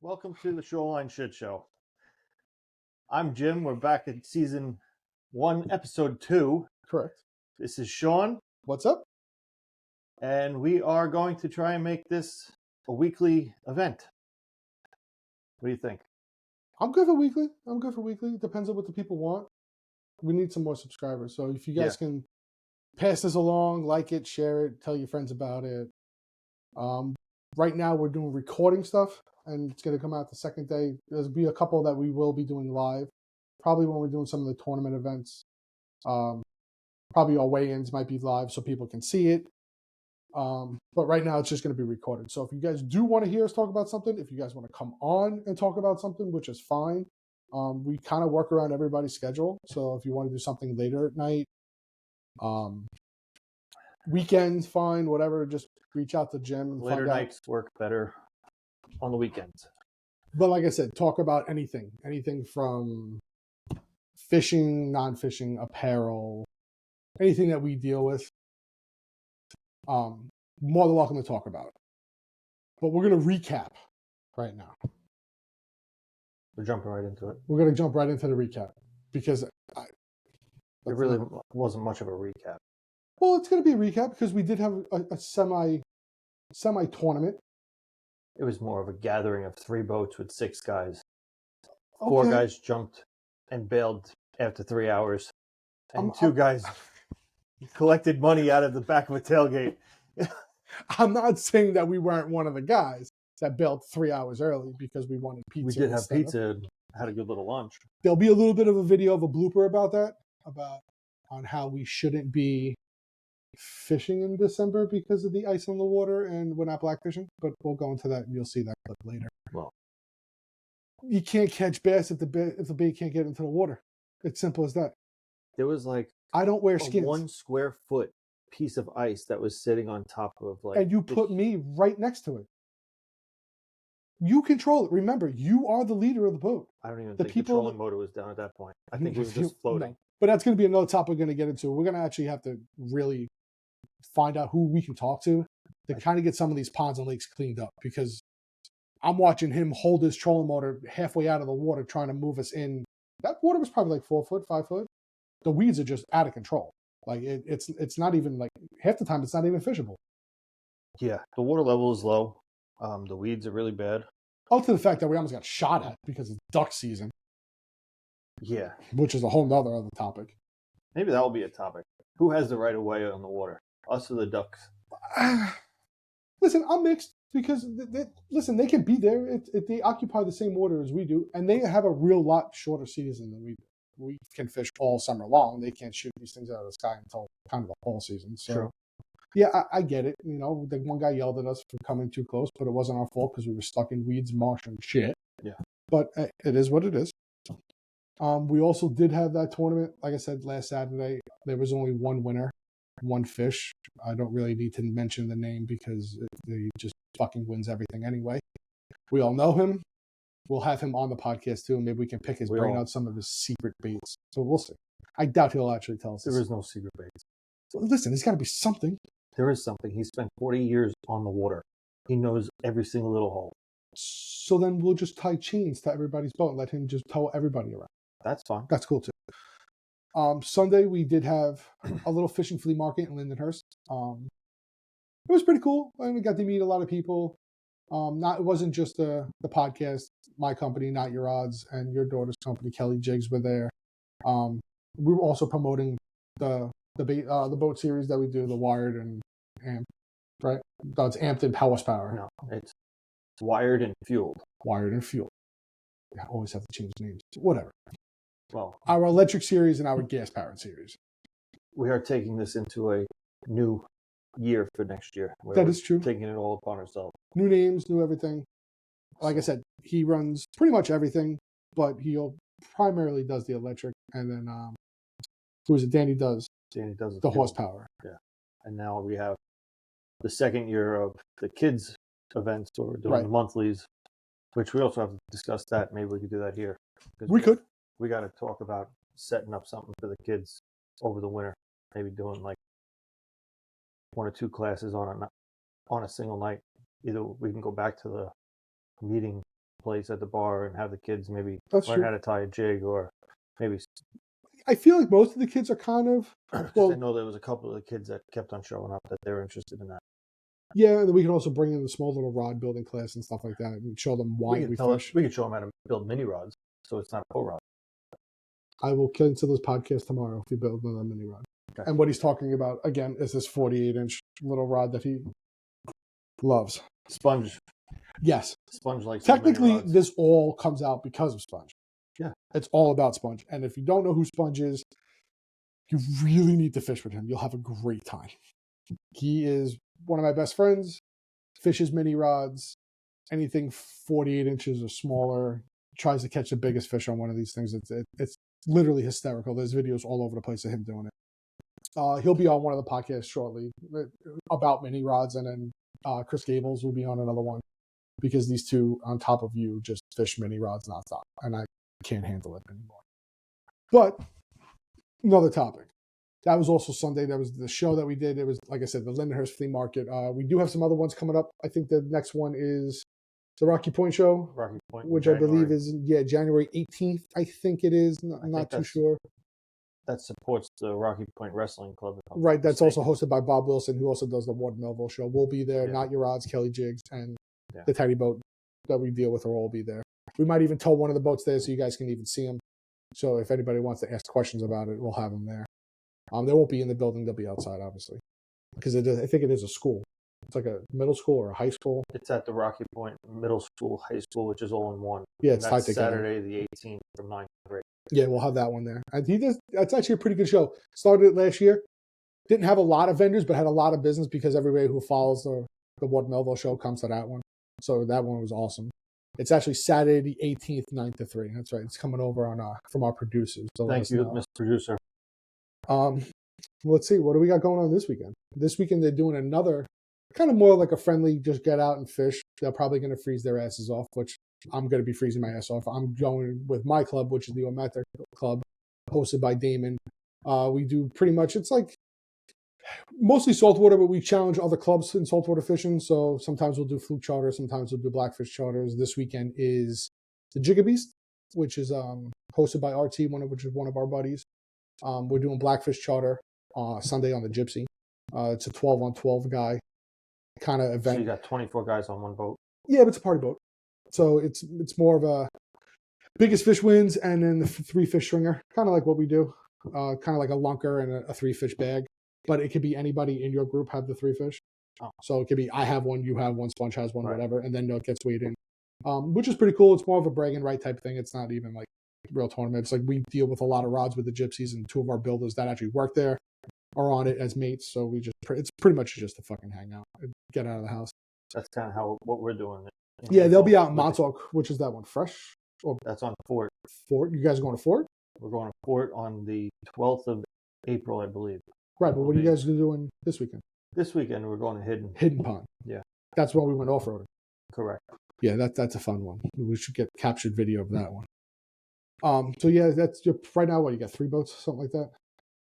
Welcome to the Shoreline Shit Show. I'm Jim. We're back in season 1, episode 2. Correct. This is Shawn. What's up? And we are going to try and make this a weekly event. What do you think? I'm good for weekly. It depends on what the people want. We need some more subscribers. So if you guys can pass this along, like it, share it, tell your friends about it. Right now we're doing recording stuff, and it's going to come out the second day. There'll be a couple that we will be doing live, probably when we're doing some of the tournament events. Probably our weigh-ins might be live so people can see it. But right now it's just going to be recorded. So if you guys do want to hear us talk about something, if you guys want to come on and talk about something, which is fine. We kind of work around everybody's schedule. So if you want to do something later at night, weekends, fine, whatever, just reach out to Jim. And later nights work better on the weekends. But like I said, talk about anything from fishing, non-fishing, apparel, anything that we deal with. More than welcome to talk about. But we're going to recap right now. We're jumping right into it. We're going to jump right into the recap because it really wasn't much of a recap. Well, it's going to be a recap because we did have a semi-tournament. It was more of a gathering of 3 boats with 6 guys. 4 guys jumped and bailed after 3 hours. And 2 guys collected money out of the back of a tailgate. I'm not saying that we weren't one of the guys that bailed 3 hours early because we wanted pizza. We did have pizza and had a good little lunch. There'll be a little bit of a video of a blooper about that, on how we shouldn't be fishing in December because of the ice on the water and we're not blackfishing. But we'll go into that and you'll see that clip later. Well, you can't catch bass if the bait can't get into the water. It's simple as that. There was I don't wear skins. 1 square foot piece of ice that was sitting on top of and you put me right next to it. You control it. Remember, you are the leader of the boat. I don't even think the trolling motor was down at that point. I think we were just floating. No. But that's going to be another topic we're going to get into. We're going to actually have to really find out who we can talk to kind of get some of these ponds and lakes cleaned up, because I'm watching him hold his trolling motor halfway out of the water trying to move us in. That water was probably 4 foot, 5 foot. The weeds are just out of control. It's not even half the time it's not even fishable. Yeah, the water level is low. The weeds are really bad. Up to the fact that we almost got shot at because it's duck season. Yeah. Which is a whole nother other topic. Maybe that will be a topic. Who has the right of way on the water? Us or the ducks? Listen, I'm mixed because, they can be there. They occupy the same water as we do, and they have a real lot shorter season than we do. We can fish all summer long. They can't shoot these things out of the sky until kind of the fall season. So, True. Yeah, I get it. The one guy yelled at us for coming too close, but it wasn't our fault because we were stuck in weeds, marsh, and shit. Yeah. But it is what it is. We also did have that tournament. Like I said, last Saturday, there was only one winner, one fish. I don't really need to mention the name because he just fucking wins everything anyway. We all know him. We'll have him on the podcast too, and maybe we can pick his brain out some of his secret baits. So we'll see. I doubt he'll actually tell us. There is no secret baits. So listen, there's got to be something. There is something. He spent 40 years on the water. He knows every single little hole. So then we'll just tie chains to everybody's boat and let him just tow everybody around. That's fine. That's cool too. Sunday we did have a little fishing flea market in Lindenhurst. It was pretty cool. We got to meet a lot of people. It wasn't just the podcast, my company, Not Your Odds, and your daughter's company, Kelly Jigs, were there. We were also promoting the boat series that we do, the Wired and Amped, right? It's Amped and Horsepower. No, it's Wired and Fueled. Wired and Fueled. I always have to change names. Whatever. Well, our electric series and our gas-powered series. We are taking this into a new year for next year. That is true. Taking it all upon ourselves. New names, new everything. Like I said, he runs pretty much everything, but he primarily does the electric, and then who is it? Danny does the horsepower. Yeah, and now we have the second year of the kids events, so we're doing the monthlies, which we also have to discuss that. Maybe we could do that here. We could. We got to talk about setting up something for the kids over the winter. Maybe doing 1 or 2 classes on a single night. either we can go back to the meeting place at the bar and have the kids maybe That's learn true. how to tie a jig, or maybe. I feel like most of the kids are kind of I know there was a couple of the kids that kept on showing up that they're interested in that. Yeah, and we can also bring in the small little rod building class and stuff like that and show them why we fish. We could show them how to build mini rods, so it's not a pull rod. I will get into this podcast tomorrow if you build another mini rod. Okay. And what he's talking about, again, is this 48-inch little rod that he loves. Sponge. Yes. Sponge likes Technically, this all comes out because of Sponge. Yeah. It's all about Sponge. And if you don't know who Sponge is, you really need to fish with him. You'll have a great time. He is one of my best friends, fishes mini rods, anything 48 inches or smaller, tries to catch the biggest fish on one of these things. It's literally hysterical. There's videos all over the place of him doing it. He'll be on one of the podcasts shortly about mini rods, and then Chris Gables will be on another one because these two on top of you just fish mini rods nonstop, and I can't handle it anymore. But another topic. That was also Sunday. That was the show that we did. It was, like I said, the Lindenhurst Flea Market. We do have some other ones coming up. I think the next one is the Rocky Point show, which I believe is, January 18th, I think it is. I'm not too sure. That supports the Rocky Point Wrestling Club. Right, that's also hosted by Bob Wilson, who also does the Ward Melville show. We'll be there. Not Your Odds, Kelly Jigs, and the tiny boat that we deal with will all be there. We might even tow one of the boats there so you guys can even see them. So if anybody wants to ask questions about it, we'll have them there. They won't be in the building. They'll be outside, obviously, because I think it is a school. It's like a middle school or a high school. It's at the Rocky Point Middle School, High School, which is all in one. Yeah, it's tied together. Saturday the 18th from 9 to 3. Yeah, we'll have that one there. And that's actually a pretty good show. Started it last year. Didn't have a lot of vendors, but had a lot of business because everybody who follows the Ward Melville show comes to that one. So that one was awesome. It's actually Saturday the 18th, 9 to 3. That's right. It's coming over on from our producers. So thank you, Mr. Producer. Let's see. What do we got going on this weekend? This weekend they're doing another kind of more like a friendly, just get out and fish. They're probably going to freeze their asses off, which I'm going to be freezing my ass off. I'm going with my club, which is the Ometa Club, hosted by Damon. We do pretty much, it's like mostly saltwater, but we challenge other clubs in saltwater fishing. So sometimes we'll do fluke charters, sometimes we'll do blackfish charters. This weekend is the Jigabeast, which is hosted by RT, which is one of our buddies. We're doing blackfish charter Sunday on the Gypsy. It's a 12-on-12 guy kind of event. So you got 24 guys on one boat? Yeah, but it's a party boat. So it's more of a biggest fish wins and then the 3-fish stringer, kind of like what we do. Kind of like a lunker and a 3-fish bag. But it could be anybody in your group have the 3 fish. Oh. So it could be I have one, you have one, Sponge has one, whatever, and then it gets weighed in. Which is pretty cool. It's more of a bragging right type thing. It's not even like real tournament. It's like we deal with a lot of rods with the Gypsies, and 2 of our builders that actually work there are on it as mates. So it's pretty much just a fucking hangout, get out of the house. That's kind of what we're doing. Yeah, they'll be out in Montauk, which is that one, Fresh? Or that's on Fort. Fort? You guys are going to Fort? We're going to Fort on the 12th of April, I believe. Right, but what are you guys doing this weekend? This weekend we're going to Hidden Pond. Yeah, that's when we went off-roading. Correct. Yeah, that's a fun one. We should get captured video of that one. So yeah, that's right now. What you got? 3 boats, something like that.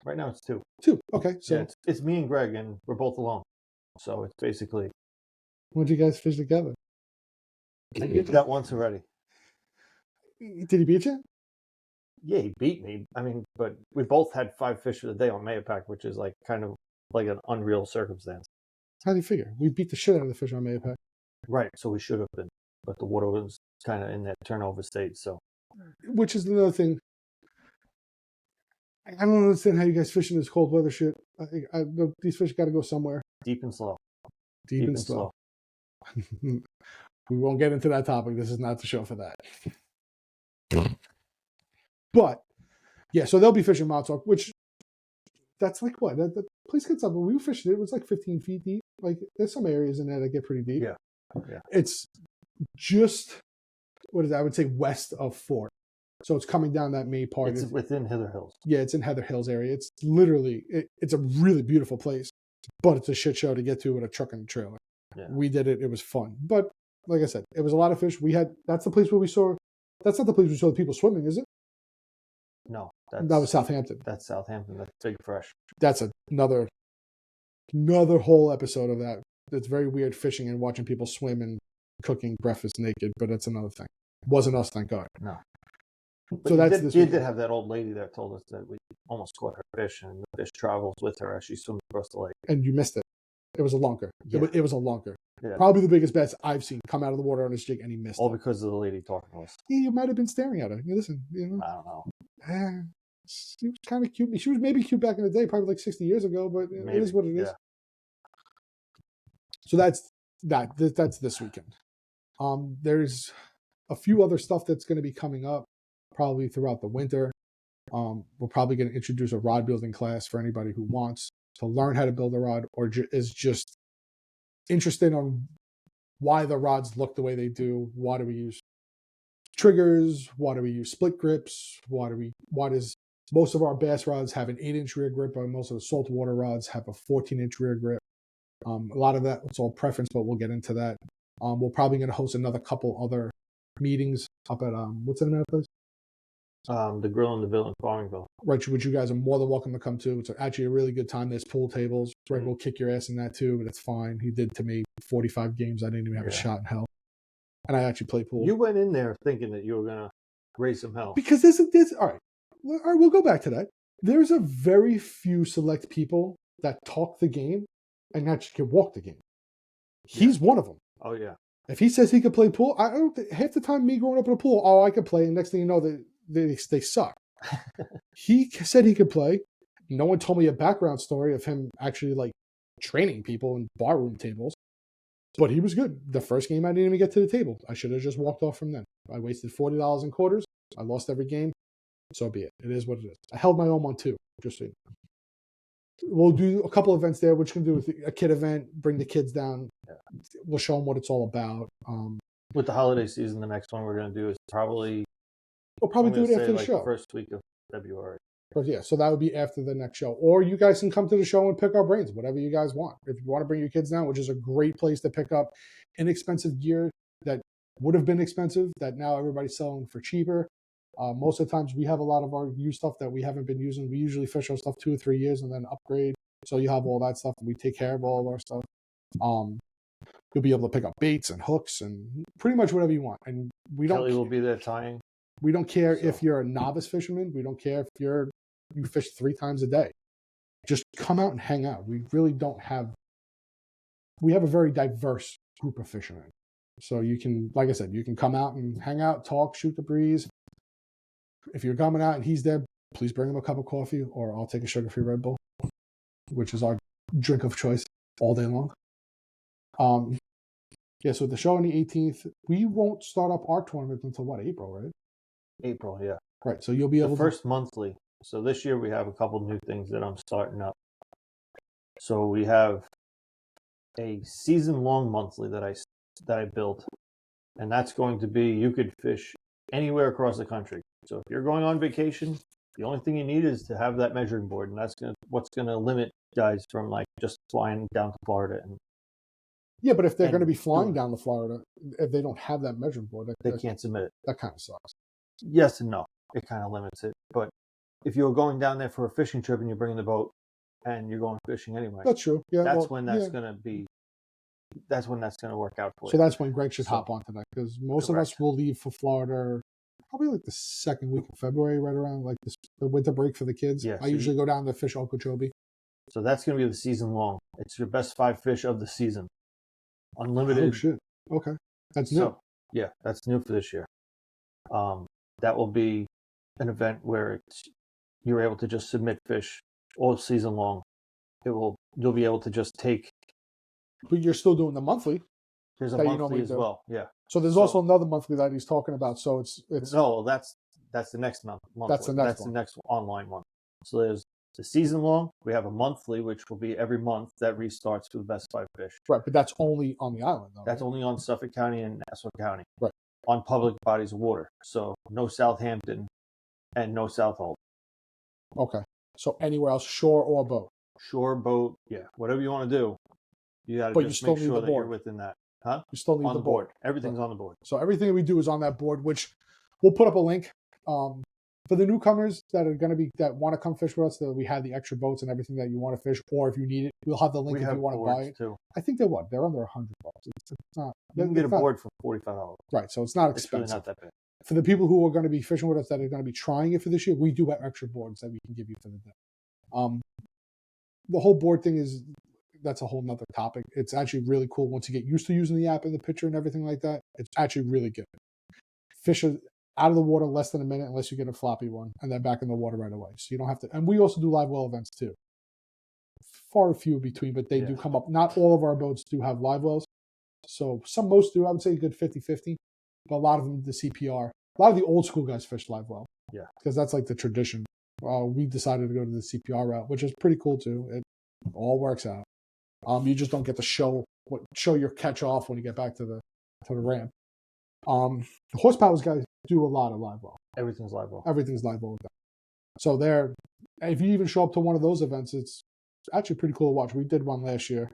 Right now it's 2. 2. Okay, so yeah, it's me and Greg, and we're both alone. So it's basically. When did you guys fish together? I did that once already. Did he beat you? Yeah, he beat me. I mean, but we both had 5 fish for the day on Mayapack, which is like kind of like an unreal circumstance. How do you figure? We beat the shit out of the fish on Mayapack. Right, so we should have been, but the water was kind of in that turnover state. So, which is another thing. I don't understand how you guys fish in this cold weather shit. These fish got to go somewhere. Deep and slow. Deep and slow. We won't get into that topic. This is not the show for that. But, yeah, so they'll be fishing Montauk, which that's like what? That place gets up. When we were fishing, it was like 15 feet deep. Like, there's some areas in there that get pretty deep. Yeah. It's just, what is that? I would say west of Fort. So it's coming down that main part. It's within Heather Hills. Yeah, it's in Heather Hills area. It's literally, it's a really beautiful place, but it's a shit show to get to with a truck and a trailer. Yeah. We did it. It was fun. But like I said, it was a lot of fish. That's the place where we saw, that's not the place we saw the people swimming, is it? No. That was Southampton. That's Southampton. That's Big Fresh. That's another whole episode of that. it's very weird fishing and watching people swim and cooking breakfast naked, but that's another thing. It wasn't us, thank God. No. So that's this you weekend. did have that old lady that told us that we almost caught her fish, and the fish travels with her as she swims across the lake. And you missed it. It was a lunker. Yeah. It was a lunker. Yeah. Probably the biggest bass I've seen come out of the water on his jig, and he missed All it. because of the lady talking to us. You might have been staring at her. Listen, I don't know. She was kind of cute. She was maybe cute back in the day, probably like 60 years ago, but Maybe. it is what it is. Yeah. So that's this weekend. There's a few other stuff that's going to be coming up probably throughout the winter. We're probably going to introduce a rod building class for anybody who wants to learn how to build a rod or is just interested on why the rods look the way they do. Why do we use triggers? Why do we use split grips? Why does most of our bass rods have an 8-inch rear grip, but most of the saltwater rods have a 14-inch rear grip? A lot of that, it's all preference, but we'll get into that. We're probably going to host another couple other meetings up at, what's the name of that place? The Grill in the Ville in Farmingville. Right, which you guys are more than welcome to come to. It's actually a really good time. There's pool tables. Greg will kick your ass in that too, but it's fine. He did to me 45 games. I didn't even have a shot in hell. And I actually play pool. You went in there thinking that you were going to raise some hell. Because this all right, we'll go back to that. There's a very few select people that talk the game and actually can walk the game. He's one of them. Oh, yeah. If he says he could play pool, I don't think, half the time me growing up in a pool, I could play, and next thing you know, they suck. He said he could play. No one told me a background story of him actually like training people in barroom tables. But he was good. The first game I didn't even get to the table. I should have just walked off from then. I wasted $40 in quarters. I lost every game. So be it. It is what it is. I held my own on two, just so you know. We'll do a couple events there, which can do with a kid event, bring the kids down. We'll show them what it's all about. With the holiday season, the next one we're going to do is probably... We'll probably do it after the show. First week of February. But yeah, so that would be after the next show. Or you guys can come to the show and pick our brains, whatever you guys want. If you want to bring your kids down, which is a great place to pick up inexpensive gear that would have been expensive, that now everybody's selling for cheaper. Most of the times we have a lot of our used stuff that we haven't been using. We usually fish our stuff 2 or 3 years and then upgrade. So you have all that stuff and we take care of all of our stuff. You'll be able to pick up baits and hooks and pretty much whatever you want. And we don't. Kelly will be there tying. We don't care if you're a novice fisherman. We don't care if you fish 3 times a day. Just come out and hang out. We really don't have. We have a very diverse group of fishermen. So you can, like I said, you can come out and hang out, talk, shoot the breeze. If you're coming out and he's there, please bring him a cup of coffee, or I'll take a sugar-free Red Bull, which is our drink of choice all day long. Yeah, so the show on the 18th, we won't start up our tournament until what, April, right? April, yeah. Right, so you'll be able to... first monthly. So this year we have a couple new things that I'm starting up. So we have a season-long monthly that I built, and that's going to be, you could fish anywhere across the country. So if you're going on vacation, the only thing you need is to have that measuring board, and that's what's going to limit guys from like just flying down to Florida. Yeah, but if they're going to be flying down to Florida, if they don't have that measuring board, they can't submit it. That kind of sucks. Yes and no. It kind of limits it. But if you're going down there for a fishing trip and you're bringing the boat and you're going fishing anyway, that's true. Yeah, that's when that's going to be. That's when that's going to work out for you. So that's when Greg should hop onto that, because most of us will leave for Florida probably like the second week of February, right around like the winter break for the kids. Yeah, I usually go down to fish Okeechobee. So that's going to be the season long. It's your best 5 fish of the season. Unlimited. Oh, shit. Okay. That's new. So, yeah, that's new for this year. That will be an event where you're able to just submit fish all season long. You'll be able to just take. But you're still doing the monthly. There's a monthly as well. Yeah. So there's also another monthly that he's talking about. So it's no, that's the next month. That's the next the next online one. So there's the season long. We have a monthly, which will be every month that restarts for the best 5 fish. Right, but that's only on the island, though. That's only on Suffolk County and Nassau County. Right. On public bodies of water. So no Southampton and no Southold. Okay. So anywhere else, shore or boat? Shore, boat, yeah. Whatever you want to do. You got to just make sure that you're within that. Huh? You still need on the board. Everything's on the board. So everything that we do is on that board, which we'll put up a link. For the newcomers that want to come fish with us, that we have the extra boats and everything that you want to fish, or if you need it, we'll have the link if you want to buy it. Too. I think they're under $100. It's not. You can get a board for $45. Right, so it's not expensive. It's really not that bad. For the people who are going to be fishing with us that are going to be trying it for this year, we do have extra boards that we can give you for the day. The whole board thing that's a whole nother topic. It's actually really cool once you get used to using the app and the picture and everything like that. It's actually really good. Fish are out of the water less than a minute unless you get a floppy one, and then back in the water right away. So you don't have to. And we also do live well events too. Far few between, but they do come up. Not all of our boats do have live wells. So most do. I would say a good 50-50. But a lot of them, the CPR. A lot of the old school guys fish live well. Yeah. Because that's like the tradition. We decided to go to the CPR route, which is pretty cool too. It all works out. You just don't get to show your catch off when you get back to the ramp. The horsepower guys do a lot of live well. Everything's live well. Everything's live well with them. So if you even show up to one of those events, it's actually pretty cool to watch. We did one last year.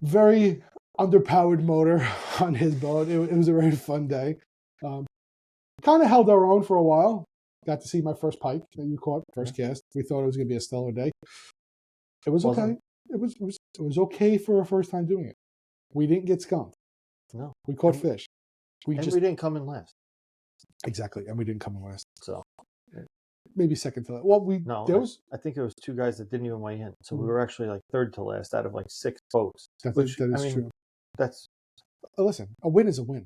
Very underpowered motor on his boat. It was a very fun day. Kind of held our own for a while. Got to see my first pike that you caught, first cast. We thought it was going to be a stellar day. It was okay. It was okay for a first time doing it. We didn't get skunked. No. We caught fish. We didn't come in last. Exactly, and we didn't come in last. So maybe second to last. Well, I think it was 2 guys that didn't even weigh in. So we were actually like third to last out of like 6 boats. That is true. Listen, a win is a win.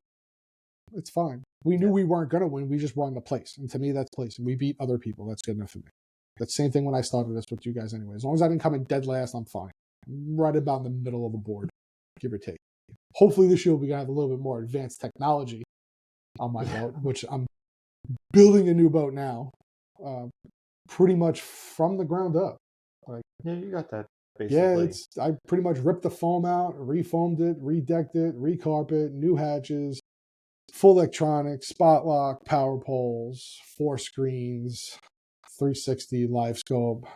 It's fine. We knew we weren't going to win. We just won the place. And to me, that's place. And we beat other people. That's good enough for me. That's the same thing when I started this with you guys anyway. As long as I didn't come in dead last, I'm fine. I'm right about in the middle of the board, give or take. Hopefully this year we're going to have a little bit more advanced technology on my boat, which I'm building a new boat now, pretty much from the ground up. You got that. Basically. Yeah, I pretty much ripped the foam out, refoamed it, redecked it, recarpet, new hatches, full electronics, spot lock, power poles, 4 screens, 360 live scope.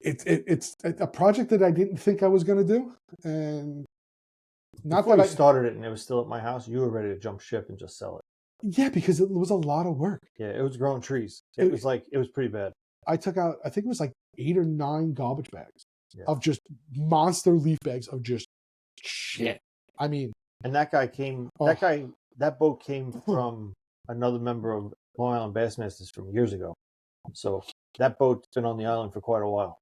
It's a project that I didn't think I was going to do, and not before that I started it and it was still at my house, you were ready to jump ship and just sell it. Yeah, because it was a lot of work. Yeah, it was growing trees. It was pretty bad. I took out, I think it was like 8 or 9 garbage bags of just monster leaf bags of just shit. I mean, and that guy came. That boat came from another member of Long Island Bassmasters from years ago. So that boat's been on the island for quite a while.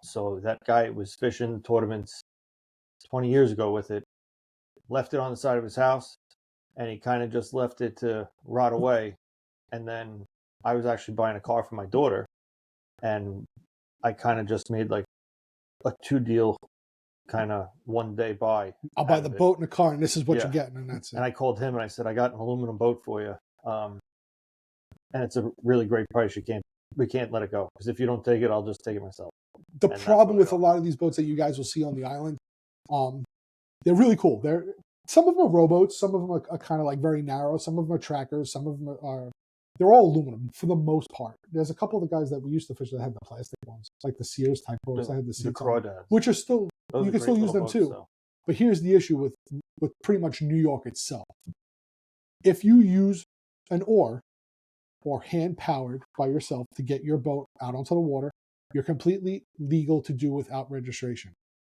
So that guy was fishing tournaments 20 years ago with it, left it on the side of his house, and he kind of just left it to rot away. And then I was actually buying a car for my daughter, and I kind of just made like a 2-deal kind of one day buy. I'll buy the boat and the car, and this is what you're getting, and that's it. And I called him and I said, I got an aluminum boat for you. And it's a really great price. We can't let it go, because if you don't take it, I'll just take it myself. The problem with a lot of these boats that you guys will see on the island, they're really cool. Some of them are rowboats, some of them are kind of like very narrow, some of them are trackers, some of them they're all aluminum for the most part. There's a couple of the guys that we used to fish that had the plastic ones, like the Sears type boats that had the seats on, which are still, you can still use them too. So. But here's the issue with pretty much New York itself. If you use an oar or hand powered by yourself to get your boat out onto the water, you're completely legal to do without registration.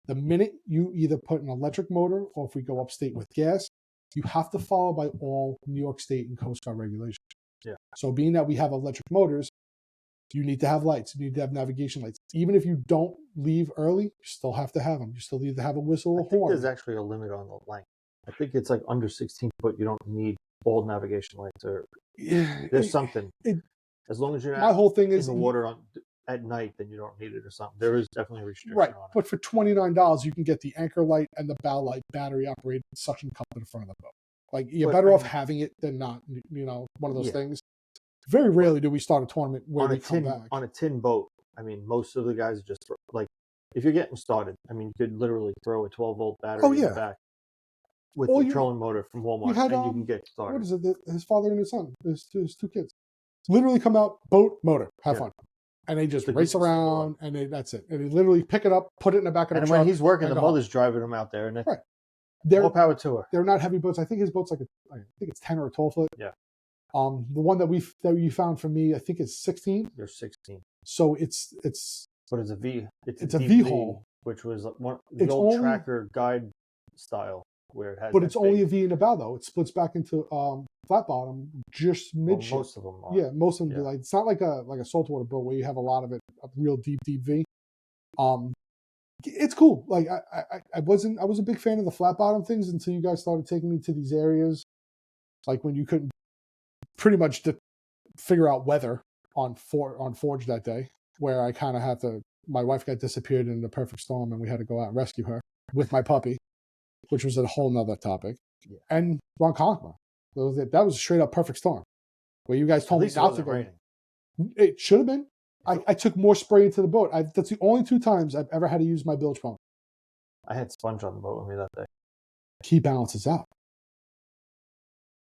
The minute you either put an electric motor, or if we go upstate with gas, you have to follow by all New York State and Coast Guard regulations. Yeah. So being that we have electric motors, you need to have lights. You need to have navigation lights. Even if you don't leave early, you still have to have them. You still need to have a whistle or horn. There's actually a limit on the length. I think it's like under 16 foot. You don't need all navigation lights. There's something. As long as you're not in the water at night, then you don't need it or something. There is definitely a restriction on it. But for $29, you can get the anchor light and the bow light battery operated suction cup in the front of the boat. Like, you're better off having it than not, one of those things. Very rarely do we start a tournament where we come back. On a tin boat, I mean, most of the guys just, like, if you're getting started, I mean, you could literally throw a 12-volt battery in the back with the trolling motor from Walmart, and you can get started. What is it? His father and his son, his 2 kids. Literally come out, boat, motor, have fun. And they just race around, and that's it. And they literally pick it up, put it in the back of the truck. And when he's working, the mother's driving him out there. And They're more power to her. They're not heavy boats. I think his boat's I think it's 10 or 12 foot. Yeah. The one that you found for me, I think it's 16. You're 16. So it's But it's a V. It's a V hole, which was the old tracker guide style where it has. But it's only a V in the bow though. It splits back into flat bottom, just midship. Well, most of them are. Yeah, most of them do. Like it's not like a saltwater boat where you have a lot of it, a real deep V. It's cool. Like I was a big fan of the flat bottom things until you guys started taking me to these areas, like when you couldn't pretty much figure out weather on Forge that day, where I kind of had to. My wife got disappeared in the perfect storm, and we had to go out and rescue her with my puppy, which was a whole nother topic. Yeah. And Ronkonkoma, that was a straight up perfect storm, where you guys told me not to go. Raining. It should have been. I took more spray into the boat. That's the only 2 times I've ever had to use my bilge pump. I had Sponge on the boat with me that day. He balances out.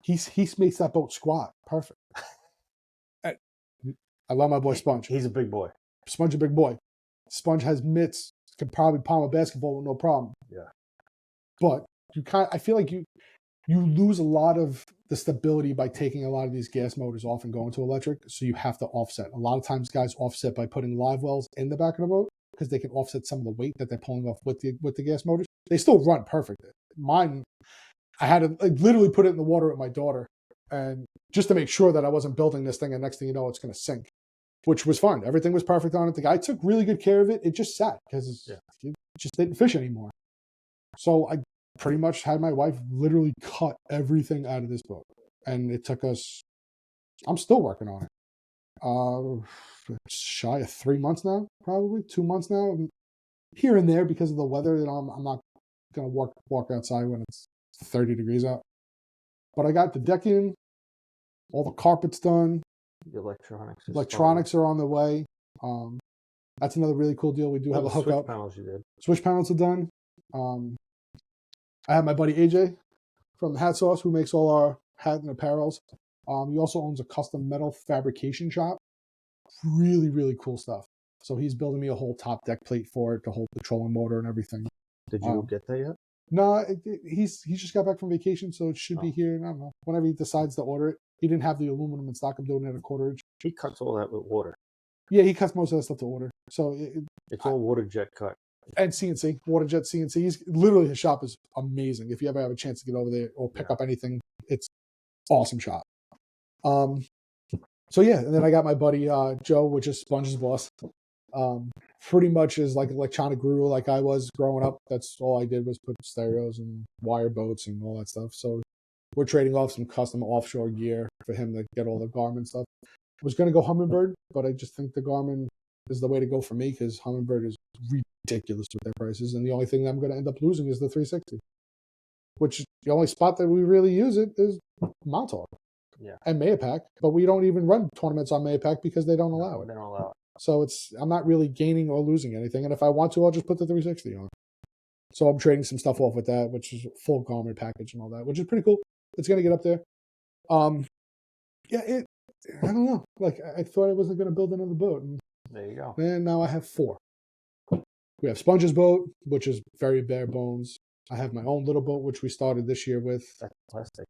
He makes that boat squat perfect. I love my boy Sponge. He's a big boy. Sponge a big boy. Sponge has mitts. Can probably palm a basketball with no problem. Yeah. But I feel like you lose a lot of the stability by taking a lot of these gas motors off and going to electric. So you have to offset. A lot of times guys offset by putting live wells in the back of the boat because they can offset some of the weight that they're pulling off with the gas motors. They still run perfect. Mine, I had to literally put it in the water with my daughter, and just to make sure that I wasn't building this thing, and next thing you know, it's going to sink, which was fine. Everything was perfect on it. The guy took really good care of it. It just sat because it just didn't fish anymore. So I pretty much had my wife literally cut everything out of this boat, and it took us. I'm still working on it. Shy of 3 months now, probably 2 months now, here and there because of the weather. I'm not gonna walk outside when it's 30 degrees out. But I got the deck in, all the carpets done. The electronics are on the way. That's another really cool deal. We do have a hookup. Switch panels you did. Switch panels are done. I have my buddy AJ from Hat Sauce who makes all our hat and apparels. He also owns a custom metal fabrication shop. Really, really cool stuff. So he's building me a whole top deck plate for it to hold the trolling motor and everything. Did you get that yet? No, he's just got back from vacation, so it should be here. I don't know. Whenever he decides to order it. He didn't have the aluminum in stock. I'm doing it at a 1/4 inch. He cuts all that with water. Yeah, he cuts most of that stuff to order. So it's all water jet cut. And CNC, water jet CNC. He's literally, his shop is amazing. If you ever have a chance to get over there or pick up anything, it's awesome shop. So yeah, and then I got my buddy Joe, which is Sponge's boss. Pretty much is like electronic guru like I was growing up. That's all I did was put stereos and wire boats and all that stuff. So we're trading off some custom offshore gear for him to get all the Garmin stuff. I was going to go Humminbird, but I just think the Garmin is the way to go for me because Humminbird is ridiculous with their prices. And the only thing that I'm going to end up losing is the 360, which the only spot that we really use it is Montauk and Mayapack. But we don't even run tournaments on Mayapack because they don't allow it. They don't allow it. So I'm not really gaining or losing anything. And if I want to, I'll just put the 360 on. So I'm trading some stuff off with that, which is a full Garmin package and all that, which is pretty cool. It's going to get up there. I don't know. Like, I thought I wasn't going to build another boat. And there you go. And now I have 4. We have Sponge's boat, which is very bare bones. I have my own little boat, which we started this year with. That's plastic.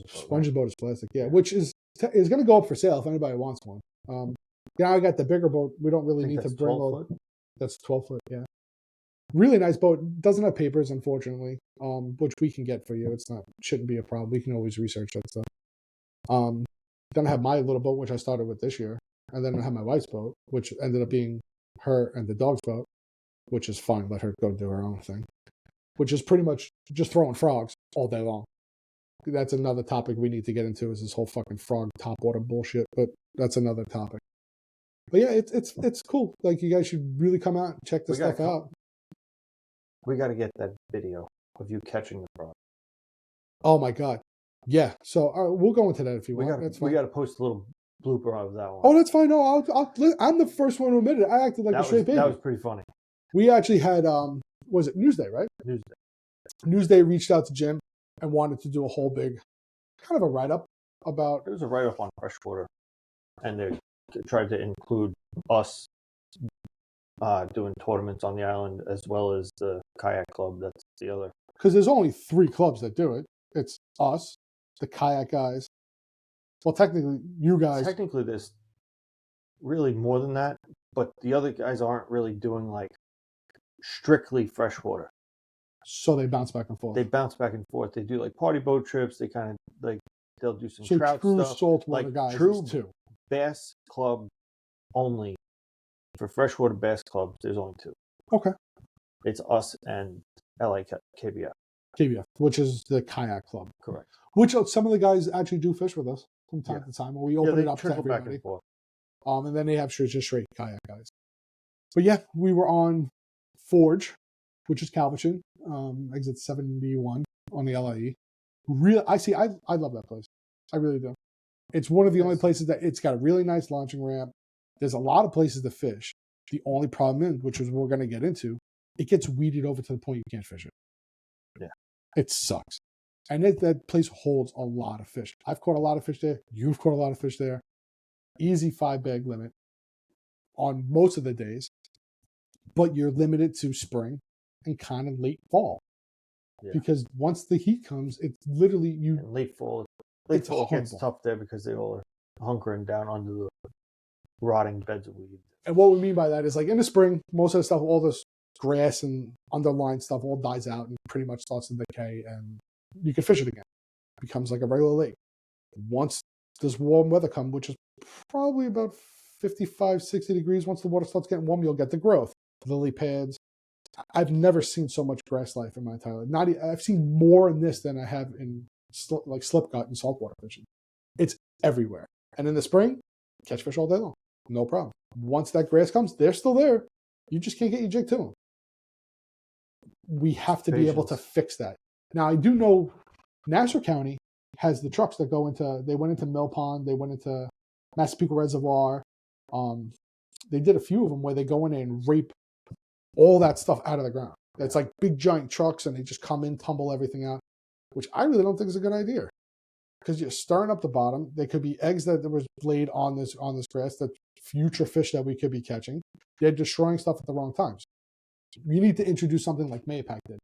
Sponge's boat is plastic, yeah. Which is going to go up for sale if anybody wants one. Now I got the bigger boat. We don't really need to bring all. That's 12 foot, yeah. Really nice boat. Doesn't have papers, unfortunately, which we can get for you. Shouldn't be a problem. We can always research that stuff. Then I have my little boat, which I started with this year, and then I have my wife's boat, which ended up being her and the dog's boat, which is fine. Let her go do her own thing, which is pretty much just throwing frogs all day long. That's another topic we need to get into is this whole fucking frog topwater bullshit, but that's another topic. But yeah, it's cool. Like, you guys should really come out and check this stuff out. We got to get that video of you catching the frog. Oh my God. Yeah. So we'll go into that if you want. We got to post a little blooper of that one. Oh, that's fine. No, I'm the first one to admit it. I acted like a straight baby. That was pretty funny. We actually had, was it Newsday, right? Newsday reached out to Jim and wanted to do a whole big kind of a write-up about... It was a write-up on Freshwater. And they tried to include us doing tournaments on the island as well as the kayak club. That's the other. Because there's only 3 clubs that do it. It's us, the kayak guys, Well, technically, you guys. Technically, there's really more than that, but the other guys aren't really doing like strictly freshwater. So they bounce back and forth. They bounce back and forth. They do like party boat trips. They kind of like they'll do some so trout true stuff. saltwater Like guys true is two. bass club only. For freshwater bass clubs, there's only two. Okay. It's us and KBF. KBF, which is the kayak club. Correct. Which some of the guys actually do fish with us from time to time, or we open it up to everybody. Back and forth. And then they have just straight kayak guys. But yeah, we were on Forge, which is Calverton, exit 71 on the LIE. I love that place. I really do. It's one of the only places that it's got a really nice launching ramp. There's a lot of places to fish. The only problem is, which is what we're going to get into, it gets weeded over to the point you can't fish it. Yeah. It sucks. And that place holds a lot of fish. I've caught a lot of fish there. You've caught a lot of fish there. Easy 5-bag limit on most of the days. But you're limited to spring and kind of late fall. Yeah. Because once the heat comes, it's literally you. And late fall gets tough there because they all are hunkering down under the rotting beds of weeds. And what we mean by that is like in the spring, most of the stuff, all this grass and underlying stuff all dies out and pretty much starts to decay and you can fish it again. It becomes like a regular lake. Once this warm weather comes, which is probably about 55, 60 degrees, once the water starts getting warm, you'll get the growth. Lily pads. I've never seen so much grass life in my entire life. I've seen more in this than I have in like slip gut and saltwater fishing. It's everywhere. And in the spring, catch fish all day long. No problem. Once that grass comes, they're still there. You just can't get your jig to them. We have to be able to fix that. Now, I do know Nassau County has the trucks that they went into Mill Pond, they went into Massapequa Reservoir. They did a few of them where they go in and rape all that stuff out of the ground. It's like big giant trucks and they just come in, tumble everything out, which I really don't think is a good idea. Because you're stirring up the bottom. There could be eggs that was laid on this grass, that future fish that we could be catching. They're destroying stuff at the wrong times. You need to introduce something like Mayapack did,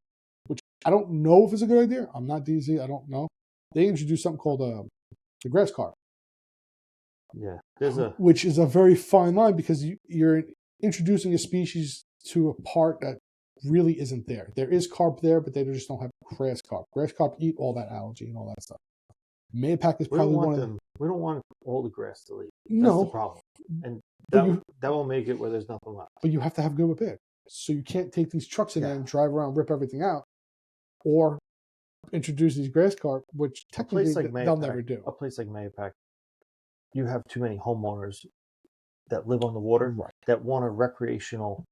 which I don't know if it's a good idea. I'm not DZ. I don't know. They introduced something called the grass carp. Yeah, which is a very fine line because you're introducing a species to a part that really isn't there. There is carp there, but they just don't have grass carp. Grass carp eat all that algae and all that stuff. Mayapack is probably one of them. We don't want all the grass to leave. No. That's the problem. And that will make it where there's nothing left. But you have to have good repair. So you can't take these trucks in there and drive around, rip everything out, or introduce these grass carp, which technically they'll never do. A place like Mayapack, you have too many homeowners that live on the water that want a recreational.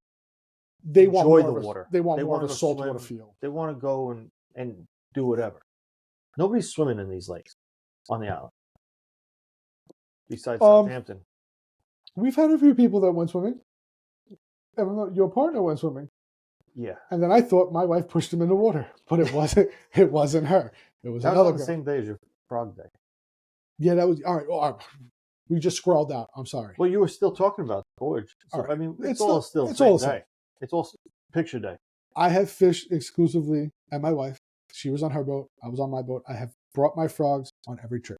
They want enjoy the water. They want more of a saltwater feel. They want to go and do whatever. Nobody's swimming in these lakes on the island. Besides Southampton. We've had a few people that went swimming. Your partner went swimming. Yeah. And then I thought my wife pushed him in the water, but it wasn't. It wasn't her. It was another girl. The same day as your frog day. Yeah, that was all right. Well, we just scrawled out. I'm sorry. Well, you were still talking about Forge. So, I mean, it's all still it's all the same. It's all picture day. I have fished exclusively, and my wife, she was on her boat. I was on my boat. I have brought my frogs on every trip.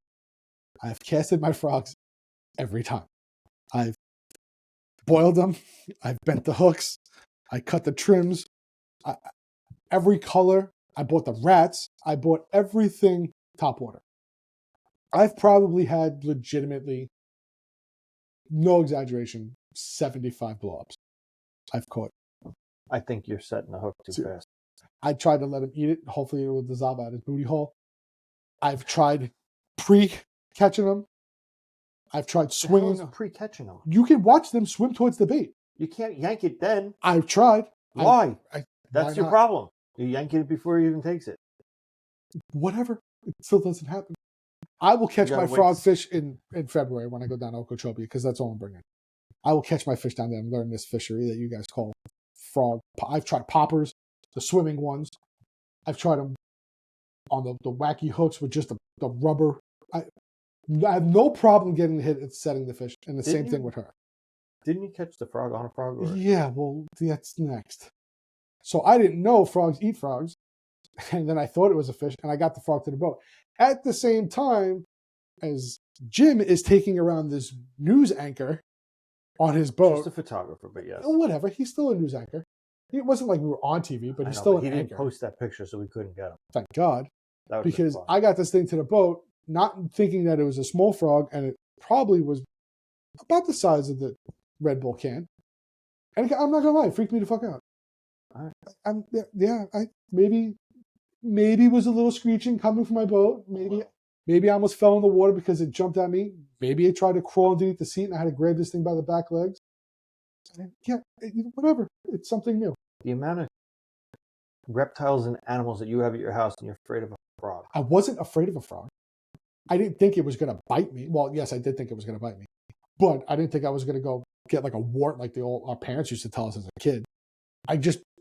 I have casted my frogs every time. I've boiled them. I've bent the hooks. I cut the trims. Every color. I bought the rats. I bought everything topwater. I've probably had legitimately, no exaggeration, 75 blow-ups I've caught. I think you're setting the hook too fast. I tried to let him eat it. Hopefully it will dissolve out his booty hole. I've tried pre-catching them. I've tried swinging them. Pre-catching them? You can watch them swim towards the bait. You can't yank it then. I've tried. Why? That's your problem. You yank it before he even takes it. Whatever. It still doesn't happen. I will catch my frog fish in February when I go down to Okeechobee because that's all I'm bringing. I will catch my fish down there and learn this fishery that you guys call frog. I've tried poppers, the swimming ones. I've tried them on the wacky hooks with just the rubber. I have no problem getting hit at setting the fish, and the same thing with her. Didn't you catch the frog on a frog? Or? Yeah, well, that's next. So I didn't know frogs eat frogs, and then I thought it was a fish, and I got the frog to the boat. At the same time as Jim is taking around this news anchor on his boat. Just a photographer, but yes. Whatever. He's still a news anchor. It wasn't like we were on TV, but he's still an he anchor. didn't post that picture, so we couldn't get him. Thank God. That because I got this thing to the boat, not thinking that it was a small frog, and it probably was about the size of the Red Bull can. And I'm not gonna lie, it freaked me the fuck out. All right. I maybe was a little screeching coming from my boat. Maybe I almost fell in the water because it jumped at me. Maybe I tried to crawl underneath the seat and I had to grab this thing by the back legs. Yeah, whatever. It's something new. The amount of reptiles and animals that you have at your house and you're afraid of a frog. I wasn't afraid of a frog. I didn't think it was going to bite me. Well, yes, I did think it was going to bite me. But I didn't think I was going to go get like a wart like our parents used to tell us as a kid.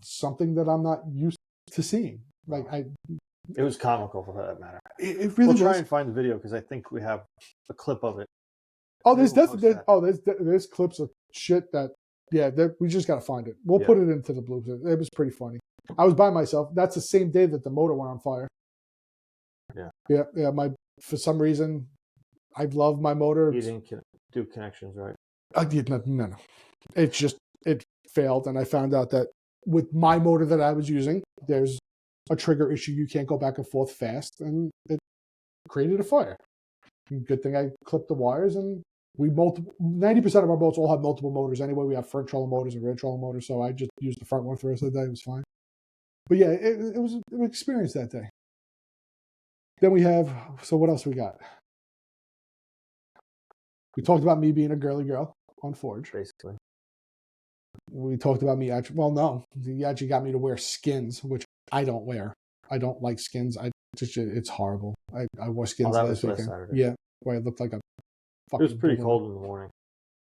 Something that I'm not used to seeing. It was comical for that matter. It really was. We'll try and find the video because I think we have a clip of it. Oh, there's clips of shit that we just got to find it. We'll put it into the bloopers. It was pretty funny. I was by myself. That's the same day that the motor went on fire. Yeah. For some reason, I love my motor. You didn't do connections, right? I did not. No. It failed, and I found out that with my motor that I was using, there's a trigger issue. You can't go back and forth fast, and it created a fire. Good thing I clipped the wires, and 90% of our boats all have multiple motors anyway. We have front trolling motors and rear trolling motors, so I just used the front one for the rest of the day. It was fine. But yeah, it was an experience that day. Then we have, so what else we got? We talked about me being a girly girl on Forge. Basically. We talked about me he actually got me to wear skins, which I don't wear. I don't like skins. It's horrible. I wore skins last weekend. Saturday. Yeah, where I looked like a fucking. It was pretty cold in the morning.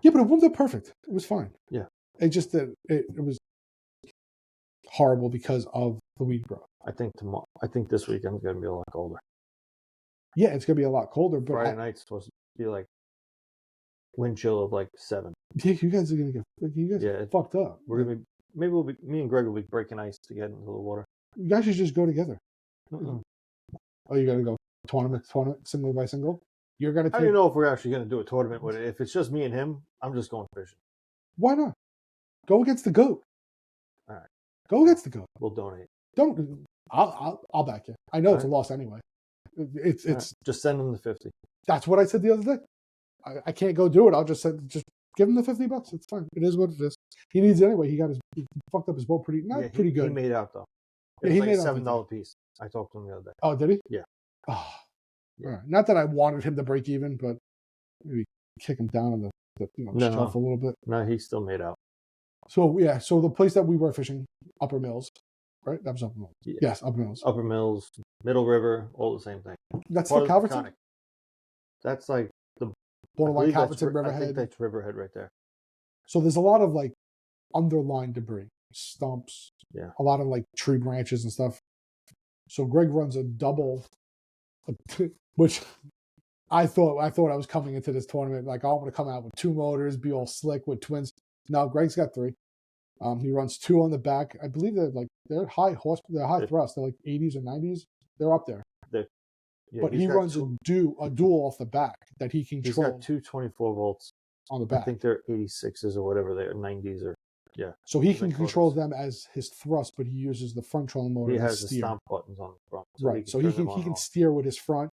Yeah, but it warmed up perfect. It was fine. Yeah. It just it was horrible because of the weed growth. I think this weekend's going to be a lot colder. Yeah, it's going to be a lot colder. But Friday night's supposed to be like wind chill of like 7. Yeah, you guys are going to get fucked up. We're going to be, me and Greg will be breaking ice to get into the water. You guys should just go together. Mm-mm. Oh, you're going to go tournament, single by single? You're going to I don't know if we're actually going to do a tournament with it. If it's just me and him, I'm just going fishing. Why not? Go against the goat. All right. Go against the goat. We'll donate. I'll back you. I know it's a loss anyway. It's right. Just send him the 50. That's what I said the other day. I can't go do it. I'll just give him the $50. It's fine. It is what it is. He needs it anyway. He fucked up his boat pretty good. He made out though. It was like a $7 piece. I talked to him the other day. Oh, did he? Yeah. Oh, yeah. All right. Not that I wanted him to break even, but maybe kick him down on the shelf a little bit. No, he still made out. So yeah, so the place that we were fishing, Upper Mills, right? That was Upper Mills. Yeah. Yes, Upper Mills. Upper Mills, Middle River, all the same thing. That's the Calverton? That's like the borderline Calverton, Riverhead. I think that's Riverhead right there. So there's a lot of like underlying debris, stumps, a lot of like tree branches and stuff. So Greg runs a double, which I thought I was coming into this tournament like, I'm going to come out with 2 motors, be all slick with twins. No, Greg's got 3. He runs 2 on the back. I believe they're high thrust. They're like 80s or 90s. They're up there. But he runs a dual off the back that he can control. He's got 2 24 volts on the back. I think they're 86s or whatever they are, 90s or So he can control them as his thrust, but he uses the front trolling motor. He has the stomp buttons on the front, right? So he can steer with his front,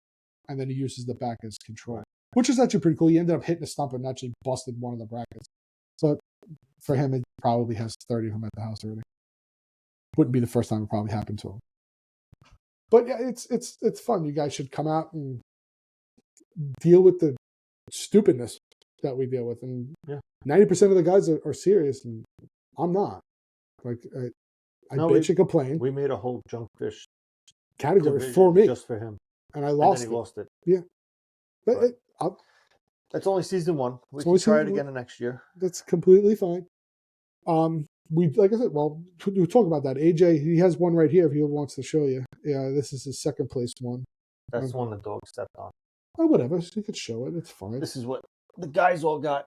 and then he uses the back as control, which is actually pretty cool. He ended up hitting a stump and actually busted one of the brackets. But for him, it probably has 30 of them at the house already. Wouldn't be the first time it probably happened to him. But yeah, it's fun. You guys should come out and deal with the stupidness that we deal with. And 90% of the guys are serious, and I'm not. Like I bitch and complain. We made a whole junk fish category for me, just for him, and I lost. And then he lost it. Yeah, but that's only season 1. We can try it again next year. That's completely fine. We like I said. Well, we'll talk about that. AJ, he has one right here if he wants to show you. Yeah, this is his second place one. That's the one the dog stepped on. Oh, whatever. So you could show it. It's fine. This is what the guys all got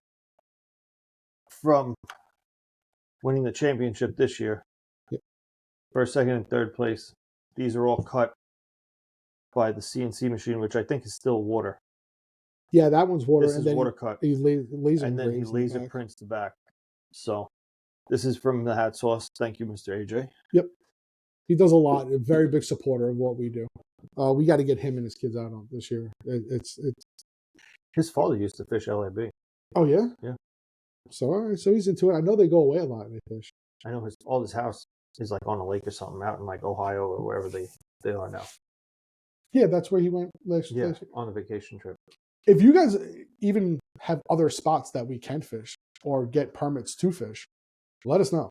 from winning the championship this year. Yep. First, second, and third place. These are all cut by the CNC machine, which I think is still water. Yeah, that one's water. This and is then water cut. He laser And then he engraved laser the back. prints the back. So this is from the Hat Sauce. Thank you, Mr. AJ. Yep. He does a lot. A very big supporter of what we do. We got to get him and his kids out on this year. It's His father used to fish LAB. Oh yeah? Yeah. So all right, so he's into it. I know they go away a lot and they fish. I know all his house is like on a lake or something out in like Ohio or wherever they are now. Yeah, that's where he went last year. On a vacation trip. If you guys even have other spots that we can fish or get permits to fish, let us know.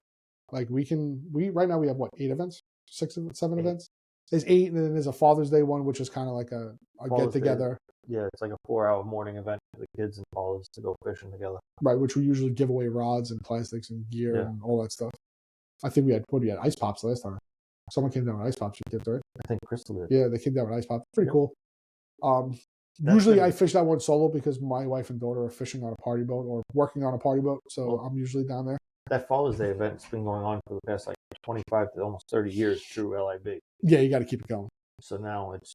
Like right now we have what, 8 events? 7 events? There's 8, and then there's a Father's Day one, which is kind of like a get together. Yeah, it's like a 4-hour morning event for the kids and fathers to go fishing together. Right, which we usually give away rods and plastics and gear and all that stuff. I think we had ice pops last time. Someone came down with ice pops. You did, right? I think Crystal did. Yeah, they came down with ice pops. Pretty cool. Usually I fish that one solo because my wife and daughter are fishing on a party boat or working on a party boat, so I'm usually down there. That Father's Day event's been going on for the past like 25 to almost 30 years through LIB. Yeah, you got to keep it going. So now it's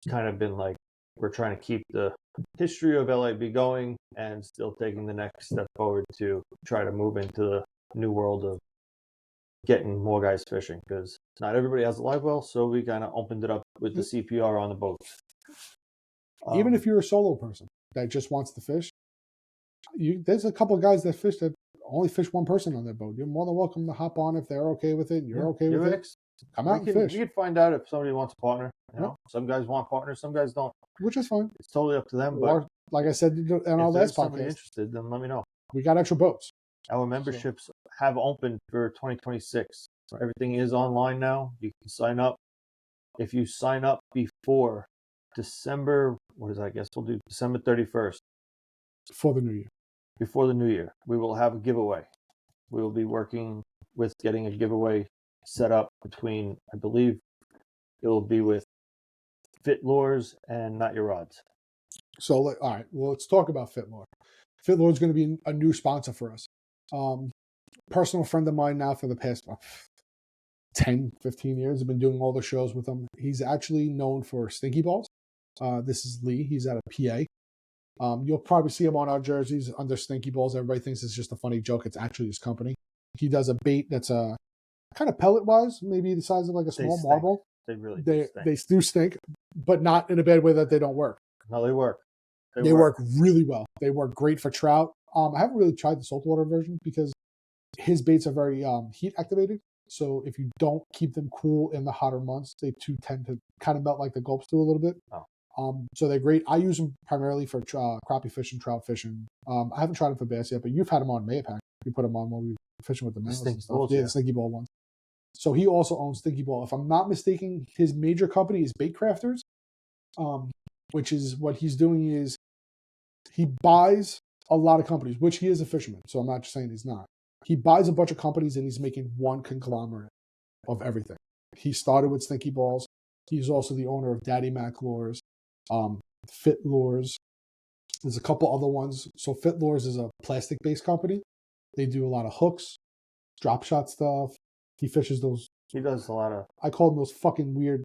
kind of been like we're trying to keep the history of LIB going and still taking the next step forward to try to move into the new world of getting more guys fishing, because not everybody has a live well, so we kind of opened it up with the CPR on the boats. Even if you're a solo person that just wants to fish, there's a couple of guys that fish that only fish one person on their boat. You're more than welcome to hop on if they're okay with it. You're okay with it. Come out and fish. You can find out if somebody wants a partner. You know, some guys want partners, some guys don't. Which is fine. It's totally up to them. Or, like I said in our last podcast, somebody interested, then let me know. We got extra boats. Our memberships have opened for 2026. Everything is online now. You can sign up. If you sign up before December, I guess we'll do December 31st. For the new year. Before the new year, we will have a giveaway. We will be working with getting a giveaway set up between, I believe it will be with Fit Lures and Not Your Rods. So, all right, well, let's talk about Fit Lure. Fit Lure is going to be a new sponsor for us. Personal friend of mine now for the past 10, 15 years. I've been doing all the shows with him. He's actually known for stinky balls. This is Lee. He's out of PA. You'll probably see him on our jerseys under stinky balls. Everybody thinks it's just a funny joke. It's actually his company. He does a bait that's kind of pellet-wise, maybe the size of like a small marble. They really they do stink, but not in a bad way that they don't work. No, they work. They work really well. They work great for trout. I haven't really tried the saltwater version because his baits are very heat activated. So if you don't keep them cool in the hotter months, they too tend to kind of melt like the gulps do a little bit. So they're great. I use them primarily for crappie fishing, trout fishing. I haven't tried them for bass yet, but you've had them on Mayapack. You put them on when we were fishing with the males and stuff. The stinky ball ones. So he also owns Stinky Ball. If I'm not mistaken, his major company is Bait Crafters, which is what he's doing is he buys a lot of companies, which he is a fisherman. So I'm not just saying he's not. He buys a bunch of companies and he's making one conglomerate of everything. He started with Stinky Balls. He's also the owner of Daddy Mac Lures, Fit Lures. There's a couple other ones. So Fit Lures is a plastic-based company. They do a lot of hooks, drop shot stuff. He fishes those. He does a lot of. I call them those fucking weird,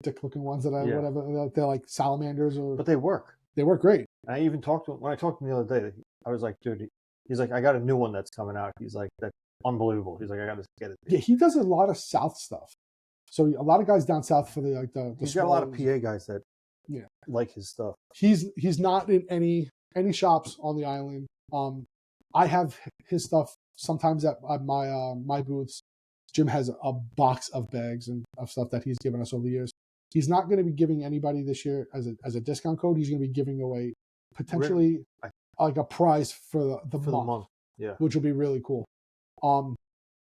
dick-looking ones whatever. They're like salamanders, but they work. They work great. And I even talked to him when I talked to him the other day. I was like, dude, he's like, I got a new one that's coming out. He's like, that's unbelievable. He's like, I got to get it. Yeah, he does a lot of South stuff. So a lot of guys down south for the He's got a lot of PA guys that like his stuff. He's not in any shops on the island. I have his stuff sometimes at my booths. Jim has a box of bags and of stuff that he's given us over the years. He's not going to be giving anybody this year as a discount code. He's going to be giving away potentially like a prize for the month, which will be really cool.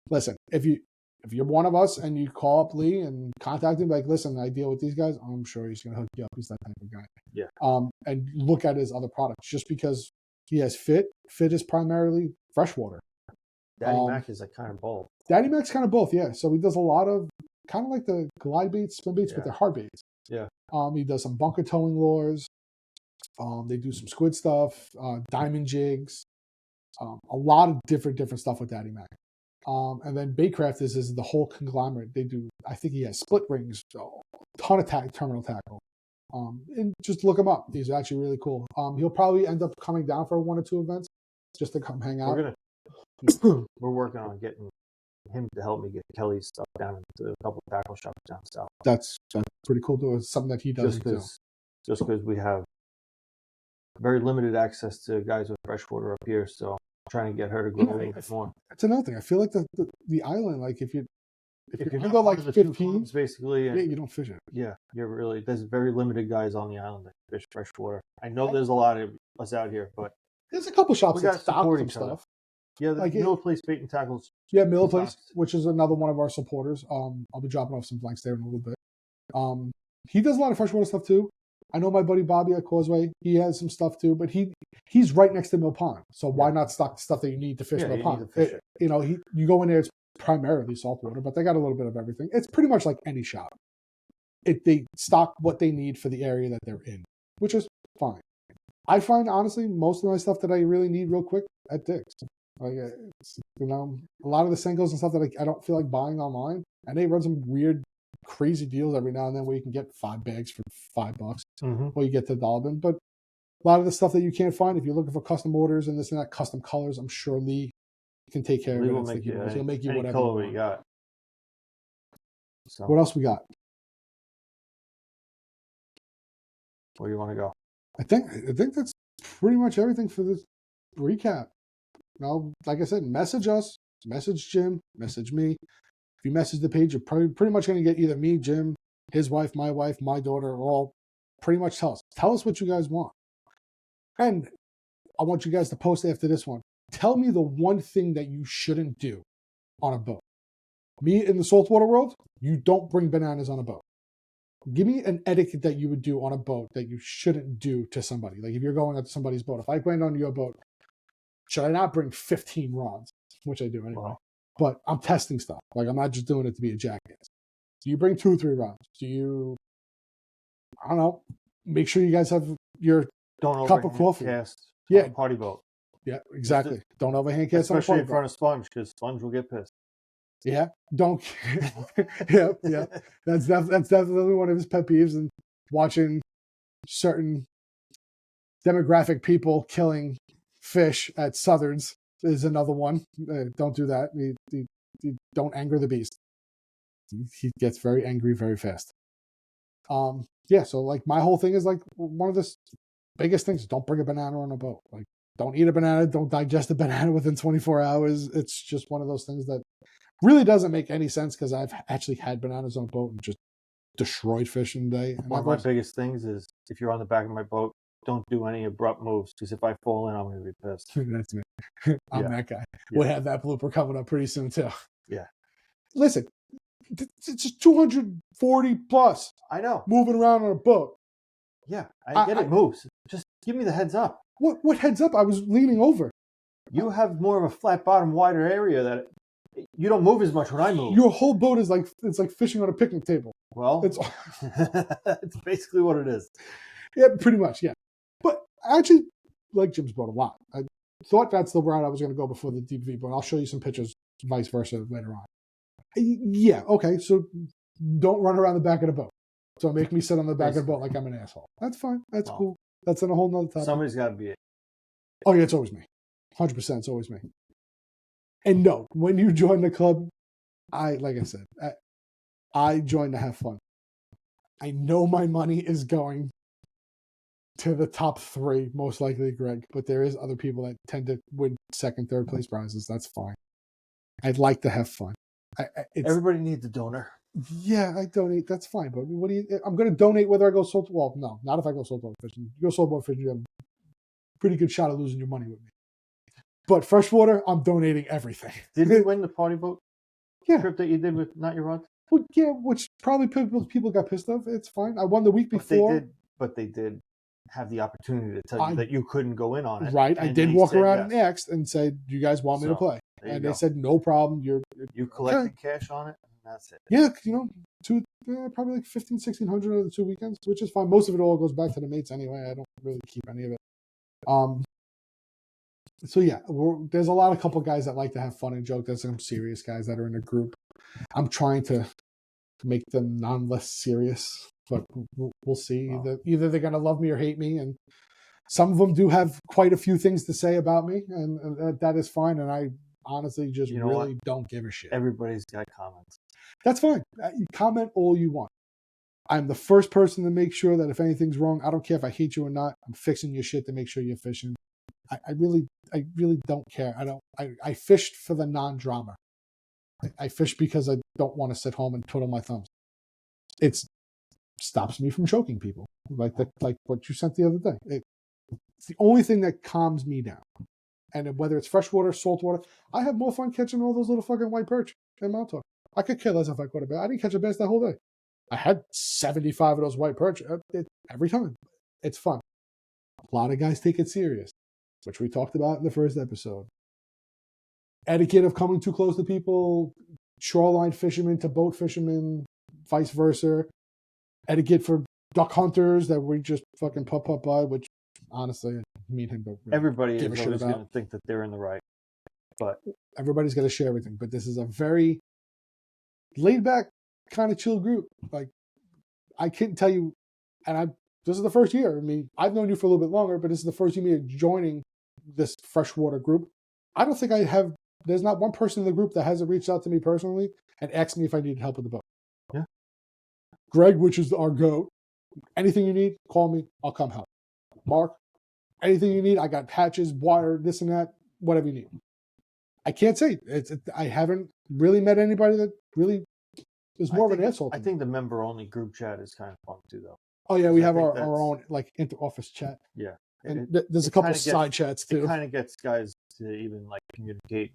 Listen, if you're one of us and you call up Lee and contact him, like, listen, I deal with these guys, I'm sure he's going to hook you up. He's that type of guy. Yeah. And look at his other products. Just because he has Fit is primarily freshwater. Daddy Mac is like kind of both. Daddy Mac's kind of both, yeah. So he does a lot of kind of like the glide baits, swim baits, but they're hard baits. Yeah. He does some bunker towing lures. They do some squid stuff, diamond jigs, a lot of different stuff with Daddy Mac. And then Baitcraft is the whole conglomerate. They do, I think he has split rings, so a ton of terminal tackle. And just look him up. He's actually really cool. He'll probably end up coming down for 1 or 2 events just to come hang out. We're working on getting him to help me get Kelly's stuff down into a couple of tackle shops down south. That's pretty cool. It's something that he does too. Just because we have very limited access to guys with freshwater up here, so I'm trying to get her to grow a little bit more. That's another thing. I feel like the island, like if you you're go like 15, basically, you don't fish it. Yeah, there's very limited guys on the island that fish freshwater. I know there's a lot of us out here, but there's a couple shops that stock some stuff. Yeah, the Miller Place Bait and Tackles. Yeah, Miller Place, which is another one of our supporters. I'll be dropping off some blanks there in a little bit. He does a lot of freshwater stuff too. I know my buddy Bobby at Causeway. He has some stuff too, but he's right next to Mill Pond. So why not stock the stuff that you need to fish Mill Pond? You go in there, it's primarily saltwater, but they got a little bit of everything. It's pretty much like any shop. They stock what they need for the area that they're in, which is fine. I find, honestly, most of my stuff that I really need real quick at Dick's. Like, a lot of the Senkos and stuff that I don't feel like buying online, and they run some weird, crazy deals every now and then where you can get 5 bags for $5, or you get the Dolbin. But a lot of the stuff that you can't find, if you're looking for custom orders and this and that, custom colors, I'm sure Lee can take care of it. He'll make you whatever color you got. So, what else we got? Where do you want to go? I think that's pretty much everything for this recap. Like I said, message us, message Jim, message me. If you message the page, you're pretty much going to get either me, Jim, his wife, my daughter, or all pretty much tell us what you guys want. And I want you guys to post after this one. Tell me the one thing that you shouldn't do on a boat. Me, in the saltwater world, you don't bring bananas on a boat. Give me an etiquette that you would do on a boat that you shouldn't do to somebody. Like if you're going to somebody's boat, if I land on your boat, should I not bring 15 rods? Which I do anyway. Wow. But I'm testing stuff. Like I'm not just doing it to be a jackass. Do you bring 2 or 3 rods? Do you, I don't know, make sure you guys have your cup of coffee. Cast on party boat. Yeah, exactly. Don't overhand cast on a especially in front of Sponge, because Sponge will get pissed. Yeah, don't. yeah. That's definitely one of his pet peeves. And watching certain demographic people killing fish at Southerns is another one. Don't do that. You don't anger the beast. He gets very angry very fast. Yeah. So like my whole thing is like one of the biggest things: don't bring a banana on a boat. Like don't eat a banana. Don't digest a banana within 24 hours. It's just one of those things that really doesn't make any sense because I've actually had bananas on a boat and just destroyed fish in a day. And one of my biggest things is if you're on the back of my boat, don't do any abrupt moves because if I fall in, I'm going to be pissed. That's me. I'm that guy. Yeah. We'll have that blooper coming up pretty soon too. Yeah. Listen, it's 240 plus. I know. Moving around on a boat. Yeah, I get it moves. Just give me the heads up. What heads up? I was leaning over. You have more of a flat bottom, wider area that you don't move as much when I move. Your whole boat is like fishing on a picnic table. Well, it's basically what it is. Yeah, pretty much. Yeah, but I actually like Jim's boat a lot. I thought that's the route I was going to go before the DV, but I'll show you some pictures, vice versa, later on. Yeah, okay. So don't run around the back of the boat. So make me sit on the back of the boat like I'm an asshole. That's fine. That's cool. That's on a whole nother topic. Somebody's got to be it. Oh yeah, it's always me. 100%. It's always me. And no, when you join the club, like I said, I join to have fun. I know my money is going to the top 3, most likely Greg, but there is other people that tend to win 2nd, 3rd place prizes. That's fine. I'd like to have fun. Everybody needs a donor. Yeah, I donate. That's fine. But I'm going to donate whether I go saltwater. Well, no, not if I go saltwater fishing. You go saltwater fishing, you have a pretty good shot of losing your money with me. But freshwater, I'm donating everything. Did you win the party boat trip that you did with Not Your Rod? Well, yeah, which probably people got pissed off. It's fine. I won the week before. But they did have the opportunity to tell you that you couldn't go in on it. Right. I did walk around and asked and said, do you guys want me to play? And they said, no problem. You collected cash on it, and that's it. Yeah, probably like 1,500, 1,600 of the 2 weekends, which is fine. Most of it all goes back to the mates anyway. I don't really keep any of it. So yeah, there's a couple guys that like to have fun and joke. There's some serious guys that are in a group. I'm trying to make them less serious. but we'll see. Either they're going to love me or hate me, and some of them do have quite a few things to say about me, and that is fine. And I honestly just really don't give a shit. Everybody's got comments. That's fine. You comment all you want. I'm the first person to make sure that if anything's wrong, I don't care if I hate you or not, I'm fixing your shit to make sure you're fishing. I really don't care. I fished for the non-drama. I fish because I don't want to sit home and twiddle my thumbs. It stops me from choking people, like what you sent the other day. It's the only thing that calms me down. And whether it's freshwater, saltwater, I have more fun catching all those little fucking white perch and montauk. I could care less if I caught a bass. I didn't catch a bass that whole day. I had 75 of those white perch every time. It's fun. A lot of guys take it serious, which we talked about in the first episode. Etiquette of coming too close to people, shoreline fishermen to boat fishermen, vice versa. Etiquette for duck hunters that we just fucking pop by, which honestly, me and him don't really Everybody give is a shit always about. going to think that they're in the right, but Everybody's got to share everything. But this is a very laid back, kind of chill group. Like, I can't tell you, and this is the first year. I mean, I've known you for a little bit longer, but this is the first year joining this freshwater group. I don't think there's not one person in the group that hasn't reached out to me personally and asked me if I needed help with the boat. Yeah. Greg, which is our goat, anything you need, call me. I'll come help. Mark, anything you need, I got patches, wire, this and that, whatever you need. I can't say. I haven't really met anybody that really is more of an asshole. I think the member-only group chat is kind of fun too, though. Oh yeah, we have our own like inter-office chat. Yeah, and there's a couple side chats too. It kind of gets guys to even like communicate.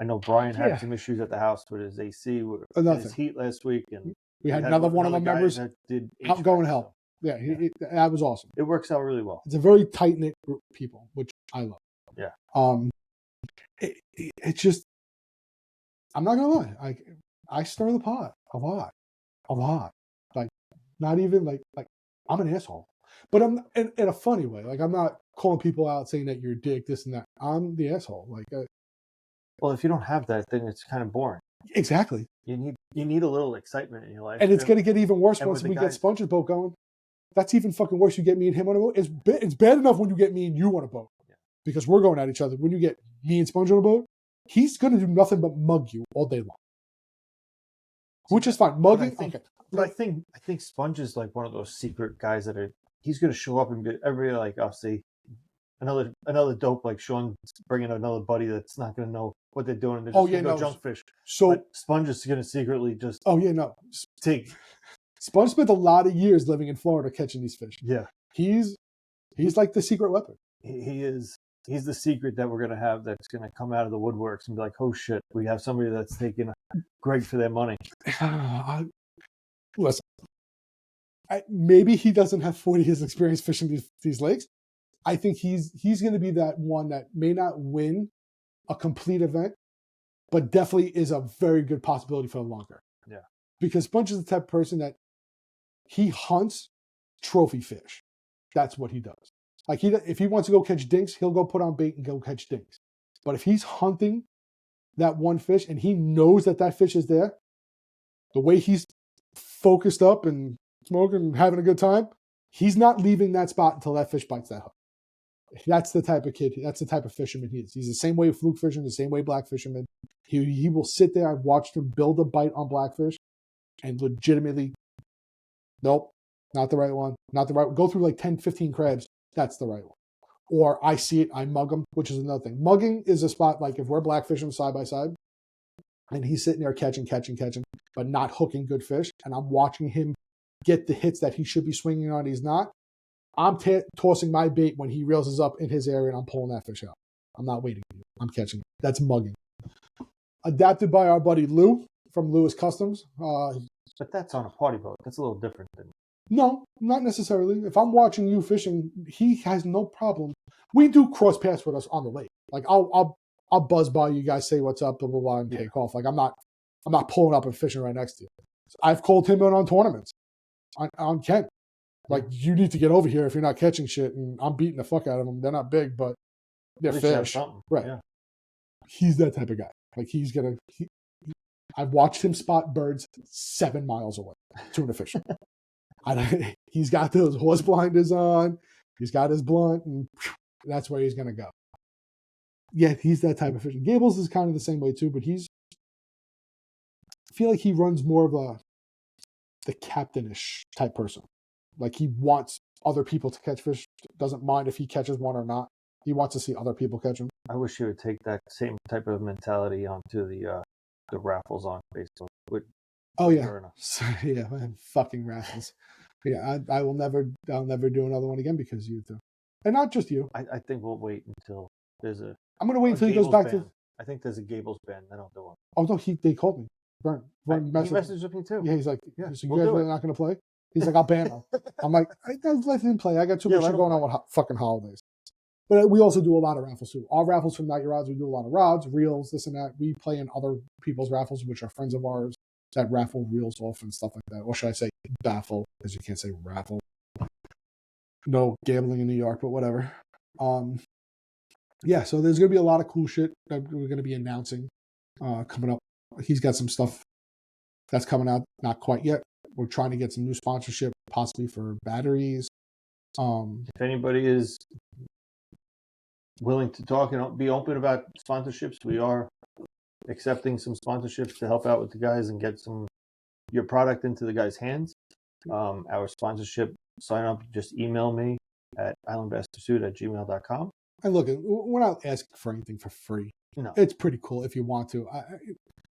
I know Brian had some issues at the house with his AC, with his heat last week, and we had another one of our members that did outgoing help. Yeah, that was awesome. It works out really well. It's a very tight-knit group of people, which I love. Yeah. It just, I'm not gonna lie, I stir the pot a lot. Like, not even like I'm an asshole, but I'm in a funny way. Like, I'm not calling people out saying that you're a dick, this and that. I'm the asshole. Like, well, if you don't have that, then it's kind of boring. Exactly. You need a little excitement in your life, and it's gonna get even worse once we get Sponge's boat going. That's even fucking worse. You get me and him on a boat. It's bad enough when you get me and you on a boat, because we're going at each other. When you get me and Sponge on a boat, he's going to do nothing but mug you all day long, which is fine. Mugging. But I think Sponge is like one of those secret guys that he's going to show up and be everybody like, oh, see, another dope like Shawn bringing another buddy that's not going to know what they're doing. They're just going to go junk fish. So but Sponge is going to secretly just take. Sponge spent a lot of years living in Florida catching these fish. Yeah, he's like the secret weapon. He is. He's the secret that we're going to have that's going to come out of the woodworks and be like, oh shit, we have somebody that's taking Greg for their money. Listen, maybe he doesn't have 40 years experience fishing these lakes. I think he's going to be that one that may not win a complete event, but definitely is a very good possibility for the longer. Yeah. Because Sponge is the type of person that he hunts trophy fish. That's what he does. Like, if he wants to go catch dinks, he'll go put on bait and go catch dinks. But if he's hunting that one fish and he knows that fish is there, the way he's focused up and smoking and having a good time, he's not leaving that spot until that fish bites that hook. That's the type of kid. That's the type of fisherman he is. He's the same way fluke fishing, the same way black fisherman. He will sit there. I've watched him build a bite on blackfish and legitimately, nope, not the right one. Not the right one. Go through like 10, 15 crabs. That's the right one. Or I see it, I mug him, which is another thing. Mugging is a spot like if we're blackfishing side by side and he's sitting there catching, but not hooking good fish, and I'm watching him get the hits that he should be swinging on, he's not. I'm tossing my bait when he reels us up in his area and I'm pulling that fish out. I'm not waiting for you. I'm catching it. That's mugging. Adapted by our buddy Lou from Lewis Customs. But that's on a party boat. That's a little different than... No, not necessarily. If I'm watching you fishing, he has no problem. We do cross paths with us on the lake. Like I'll buzz by you guys, say what's up, blah blah blah, and take off. Like I'm not pulling up and fishing right next to you. I've called him in on tournaments on Kent. Like, you need to get over here if you're not catching shit, and I'm beating the fuck out of them. They're not big, but they're fish. Right. Yeah. He's that type of guy. Like, I've watched him spot birds 7 miles away, tuna fishing. He's got those horse blinders on. He's got his blunt, and that's where he's going to go. Yeah, he's that type of fisherman. Gables is kind of the same way too, but I feel like he runs more of the captainish type person. Like he wants other people to catch fish. Doesn't mind if he catches one or not. He wants to see other people catch them. I wish you would take that same type of mentality onto the raffles on Facebook. Oh yeah, yeah, man, fucking raffles. Yeah, I'll never do another one again because you do, and not just you. I think we'll wait until there's a. I'm gonna wait until he goes back ban. to. I think there's a Gables ban. I don't do one. Oh no, they called me. Vern he messaged me too. Yeah, he's like, yeah, so you guys are not gonna play? He's like, I'll ban them. I'm like, let him play. I got too much shit going on with fucking holidays. But we also do a lot of raffles too. Our raffles from Not Your Rods, we do a lot of rods, reels, this and that. We play in other people's raffles, which are friends of ours that raffle reels off and stuff like that. Or should I say baffle, because you can't say raffle. No gambling in New York, but whatever. Yeah, so there's going to be a lot of cool shit that we're going to be announcing coming up. He's got some stuff that's coming out, not quite yet. We're trying to get some new sponsorship, possibly for batteries. If anybody is willing to talk and be open about sponsorships, we are accepting some sponsorships to help out with the guys and get your product into the guys' hands. Our sponsorship sign up, just email me at islandbasspursuit@gmail.com. And look, we're not asking for anything for free. No, it's pretty cool if you want to.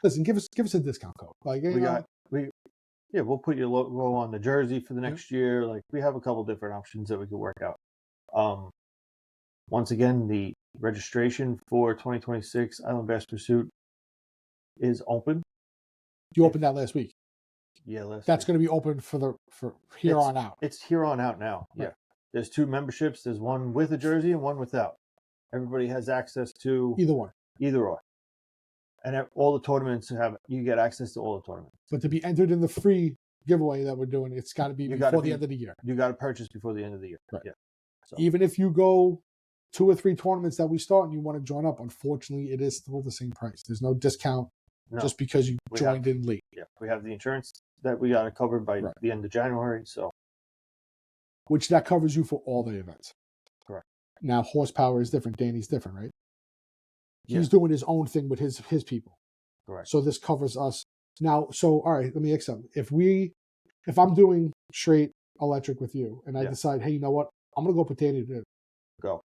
Listen, give us a discount code. Like we'll put your logo on the jersey for the next year. Like we have a couple different options that we could work out. Once again, the registration for 2026 Island Bass Pursuit is open. You opened that last week. Yeah, that's going to be open for here on out. It's here on out now. Right. Yeah. There's 2 memberships. There's one with a jersey and one without. Everybody has access to either one. Either or. And all the tournaments you get access to all the tournaments. But to be entered in the free giveaway that we're doing, it's got to be before the end of the year. You got to purchase before the end of the year. Right. Yeah. So. Even if you go 2 or 3 tournaments that we start and you want to join up, unfortunately, it is still the same price. There's no discount just because you joined in late. Yeah. We have the insurance that we got it covered by the end of January. So. Which that covers you for all the events. Correct. Now, horsepower is different. Danny's different, right? Yeah. He's doing his own thing with his people. Correct. So this covers us. Now, all right, let me accept. If I'm doing straight electric with you and I decide, hey, you know what? I'm going to go put Danny to go.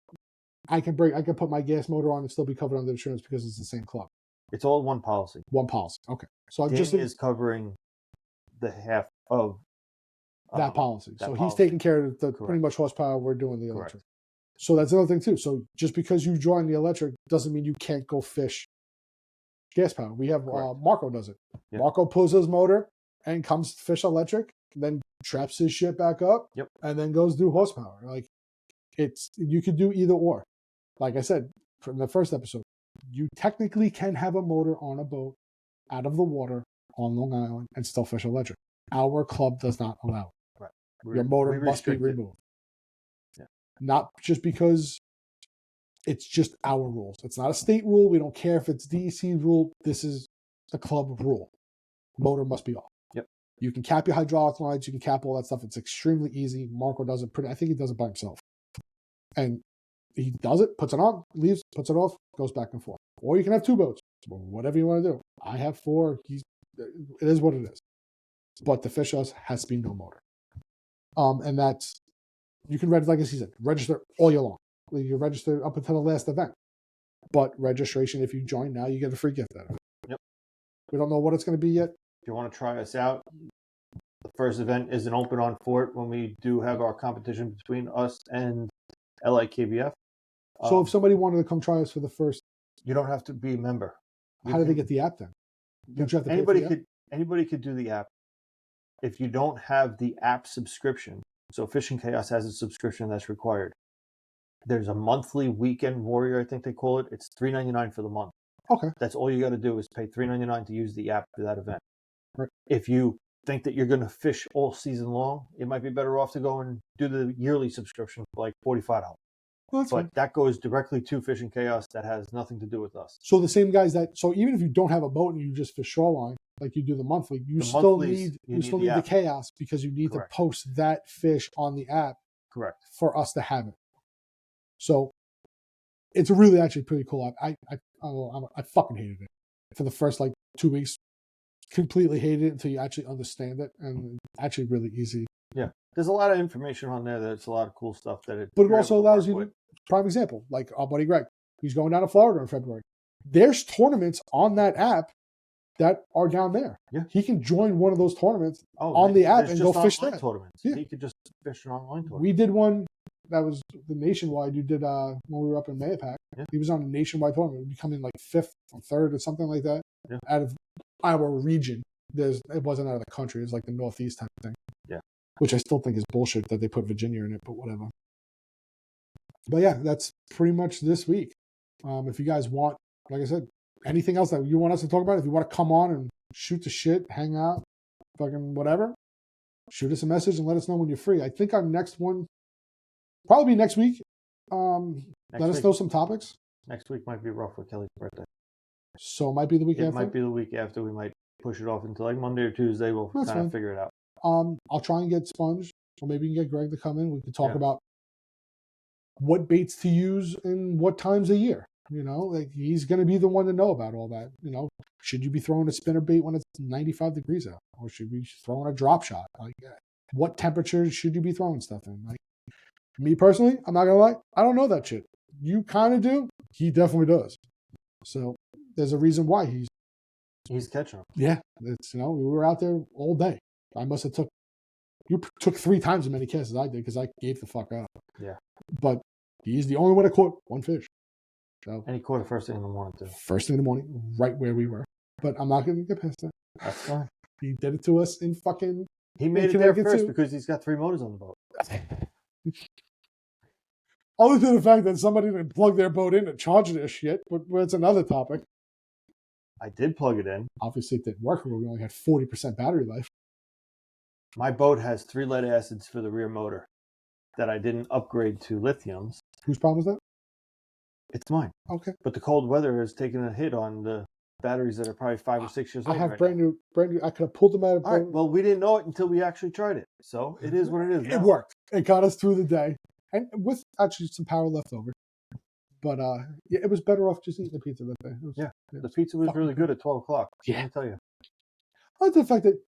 I can put my gas motor on and still be covered under insurance because it's the same club. It's all one policy. One policy. Okay. So Danny is covering the half of that policy. So he's taking care of the pretty much horsepower we're doing the electric. So that's another thing too. So just because you join the electric doesn't mean you can't go fish gas power. We have Marco does it. Yep. Marco pulls his motor and comes fish electric, then traps his shit back up, and then goes do horsepower. Like you could do either or. Like I said from the first episode, you technically can have a motor on a boat out of the water on Long Island and still fish electric. Our club does not allow it. Right. Your motor must be removed. Yeah. Not just because it's just our rules. It's not a state rule. We don't care if it's DEC rule. This is the club rule. Motor must be off. Yep. You can cap your hydraulic lines. You can cap all that stuff. It's extremely easy. Marco does it I think he does it by himself. And he does it, puts it on, leaves, puts it off, goes back and forth. Or you can have 2 boats. Whatever you want to do. I have 4. It is what it is. But the fish house has to be no motor. And that's, you can register, like he said, register all year long. You register up until the last event. But registration, if you join now, you get a free gift out of it. Yep. We don't know what it's going to be yet. If you want to try us out, the first event isn't open on Fort when we do have our competition between us and LIKBF. So if somebody wanted to come try us for the first... You don't have to be a member. How do they get the app then? Don't you have to pay for the app? Anybody could do the app. If you don't have the app subscription, so Fishing Chaos has a subscription that's required. There's a monthly weekend warrior, I think they call it. It's $3.99 for the month. Okay. That's all you got to do is pay $3.99 to use the app for that event. Right. If you think that you're going to fish all season long, it might be better off to go and do the yearly subscription for like $45. Well, that's fine. That goes directly to Fishing Chaos. That has nothing to do with us. So the same guys so even if you don't have a boat and you just fish Shoreline, like you do the monthly, you The still monthlies, need you still need need the the app. chaos because you need Correct. to post that fish on the app Correct. for us to have it. So it's really actually pretty cool. I fucking hated it for the first like 2 weeks. Completely hated it until you actually understand it, and it's actually really easy. Yeah, there's a lot of information on there. That's a lot of cool stuff that it. But it also allows you with. to, prime example, like our buddy Greg, he's going down to Florida in February. There's tournaments on that app that are down there. Yeah. He can join one of those tournaments Oh, on the app there's and go just fish online there. tournaments. Yeah. He could just fish an online tournament. We did one that was the nationwide. You did when we were up in Mayapack. Yeah. He was on a nationwide tournament, becoming like 5th or 3rd or something like that. Yeah. Out of our region. It wasn't out of the country. It was like the Northeast type of thing. Yeah. Which I still think is bullshit that they put Virginia in it, but whatever. But yeah, that's pretty much this week. If you guys want, like I said, anything else that you want us to talk about, if you want to come on and shoot the shit, hang out, fucking whatever, shoot us a message and let us know when you're free. I think our next one probably be next week. Let us know some topics. Next week might be rough with Kelly's birthday. So it might be the week after. It might be the week after. We might push it off until like Monday or Tuesday. We'll kind of figure it out. I'll try and get Sponge, or maybe you can get Greg to come in. We can talk about what baits to use and what times a year. You know, like he's going to be the one to know about all that. You know, should you be throwing a spinner bait when it's 95 degrees out, or should you be throwing a drop shot? Like, what temperatures should you be throwing stuff in? Like, me personally, I'm not gonna lie, I don't know that shit. You kind of do. He definitely does. So there's a reason why he's catching them. Yeah, it's, you know, we were out there all day. I must have you took 3 times as many casts as I did because I gave the fuck up. Yeah. But he's the only one that caught one fish. So, and he caught it first thing in the morning too. First thing in the morning, right where we were. But I'm not going to get past that. That's fine. He did it to us in fucking. He made it there first because he's got 3 motors on the boat. Other than the fact that somebody didn't plug their boat in to charge their shit, but it's another topic. I did plug it in. Obviously, it didn't work. We only had 40% battery life. My boat has 3 lead acids for the rear motor that I didn't upgrade to lithiums. Whose problem is that? It's mine. Okay. But the cold weather has taken a hit on the batteries that are probably 5 or 6 years old. I have brand new. I could have pulled them out of. All right. Well, we didn't know it until we actually tried it. So it is what it is. It worked. It got us through the day, and with actually some power left over. But yeah, it was better off just eating the pizza that day. The pizza was really good at 12 o'clock. Yeah. Let me tell you. I like the fact that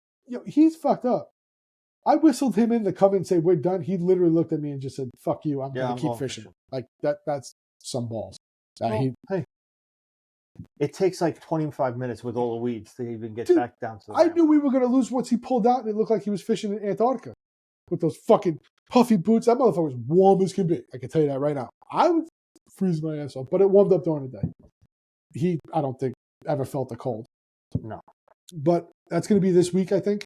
he's fucked up. I whistled him in to come and say we're done. He literally looked at me and just said, "Fuck you! I'm going to keep fishing." Like that. That's some balls. Hey, it takes like 25 minutes with all the weeds to even get back down to the I knew we were going to lose once he pulled out, and it looked like he was fishing in Antarctica with those fucking puffy boots. That motherfucker was warm as can be. I can tell you that right now. I would freeze my ass off, but it warmed up during the day. I don't think, ever felt the cold. No. But that's going to be this week, I think.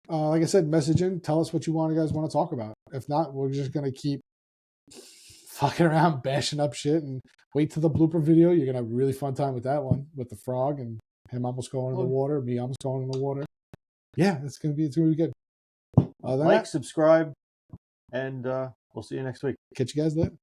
Like I said, message in. Tell us what you guys want to talk about. If not, we're just going to keep fucking around, bashing up shit, and wait till the blooper video. You're going to have a really fun time with that one, with the frog and him almost going in the water, me almost going in the water. Yeah, it's going to be good. Like, subscribe, and we'll see you next week. Catch you guys later.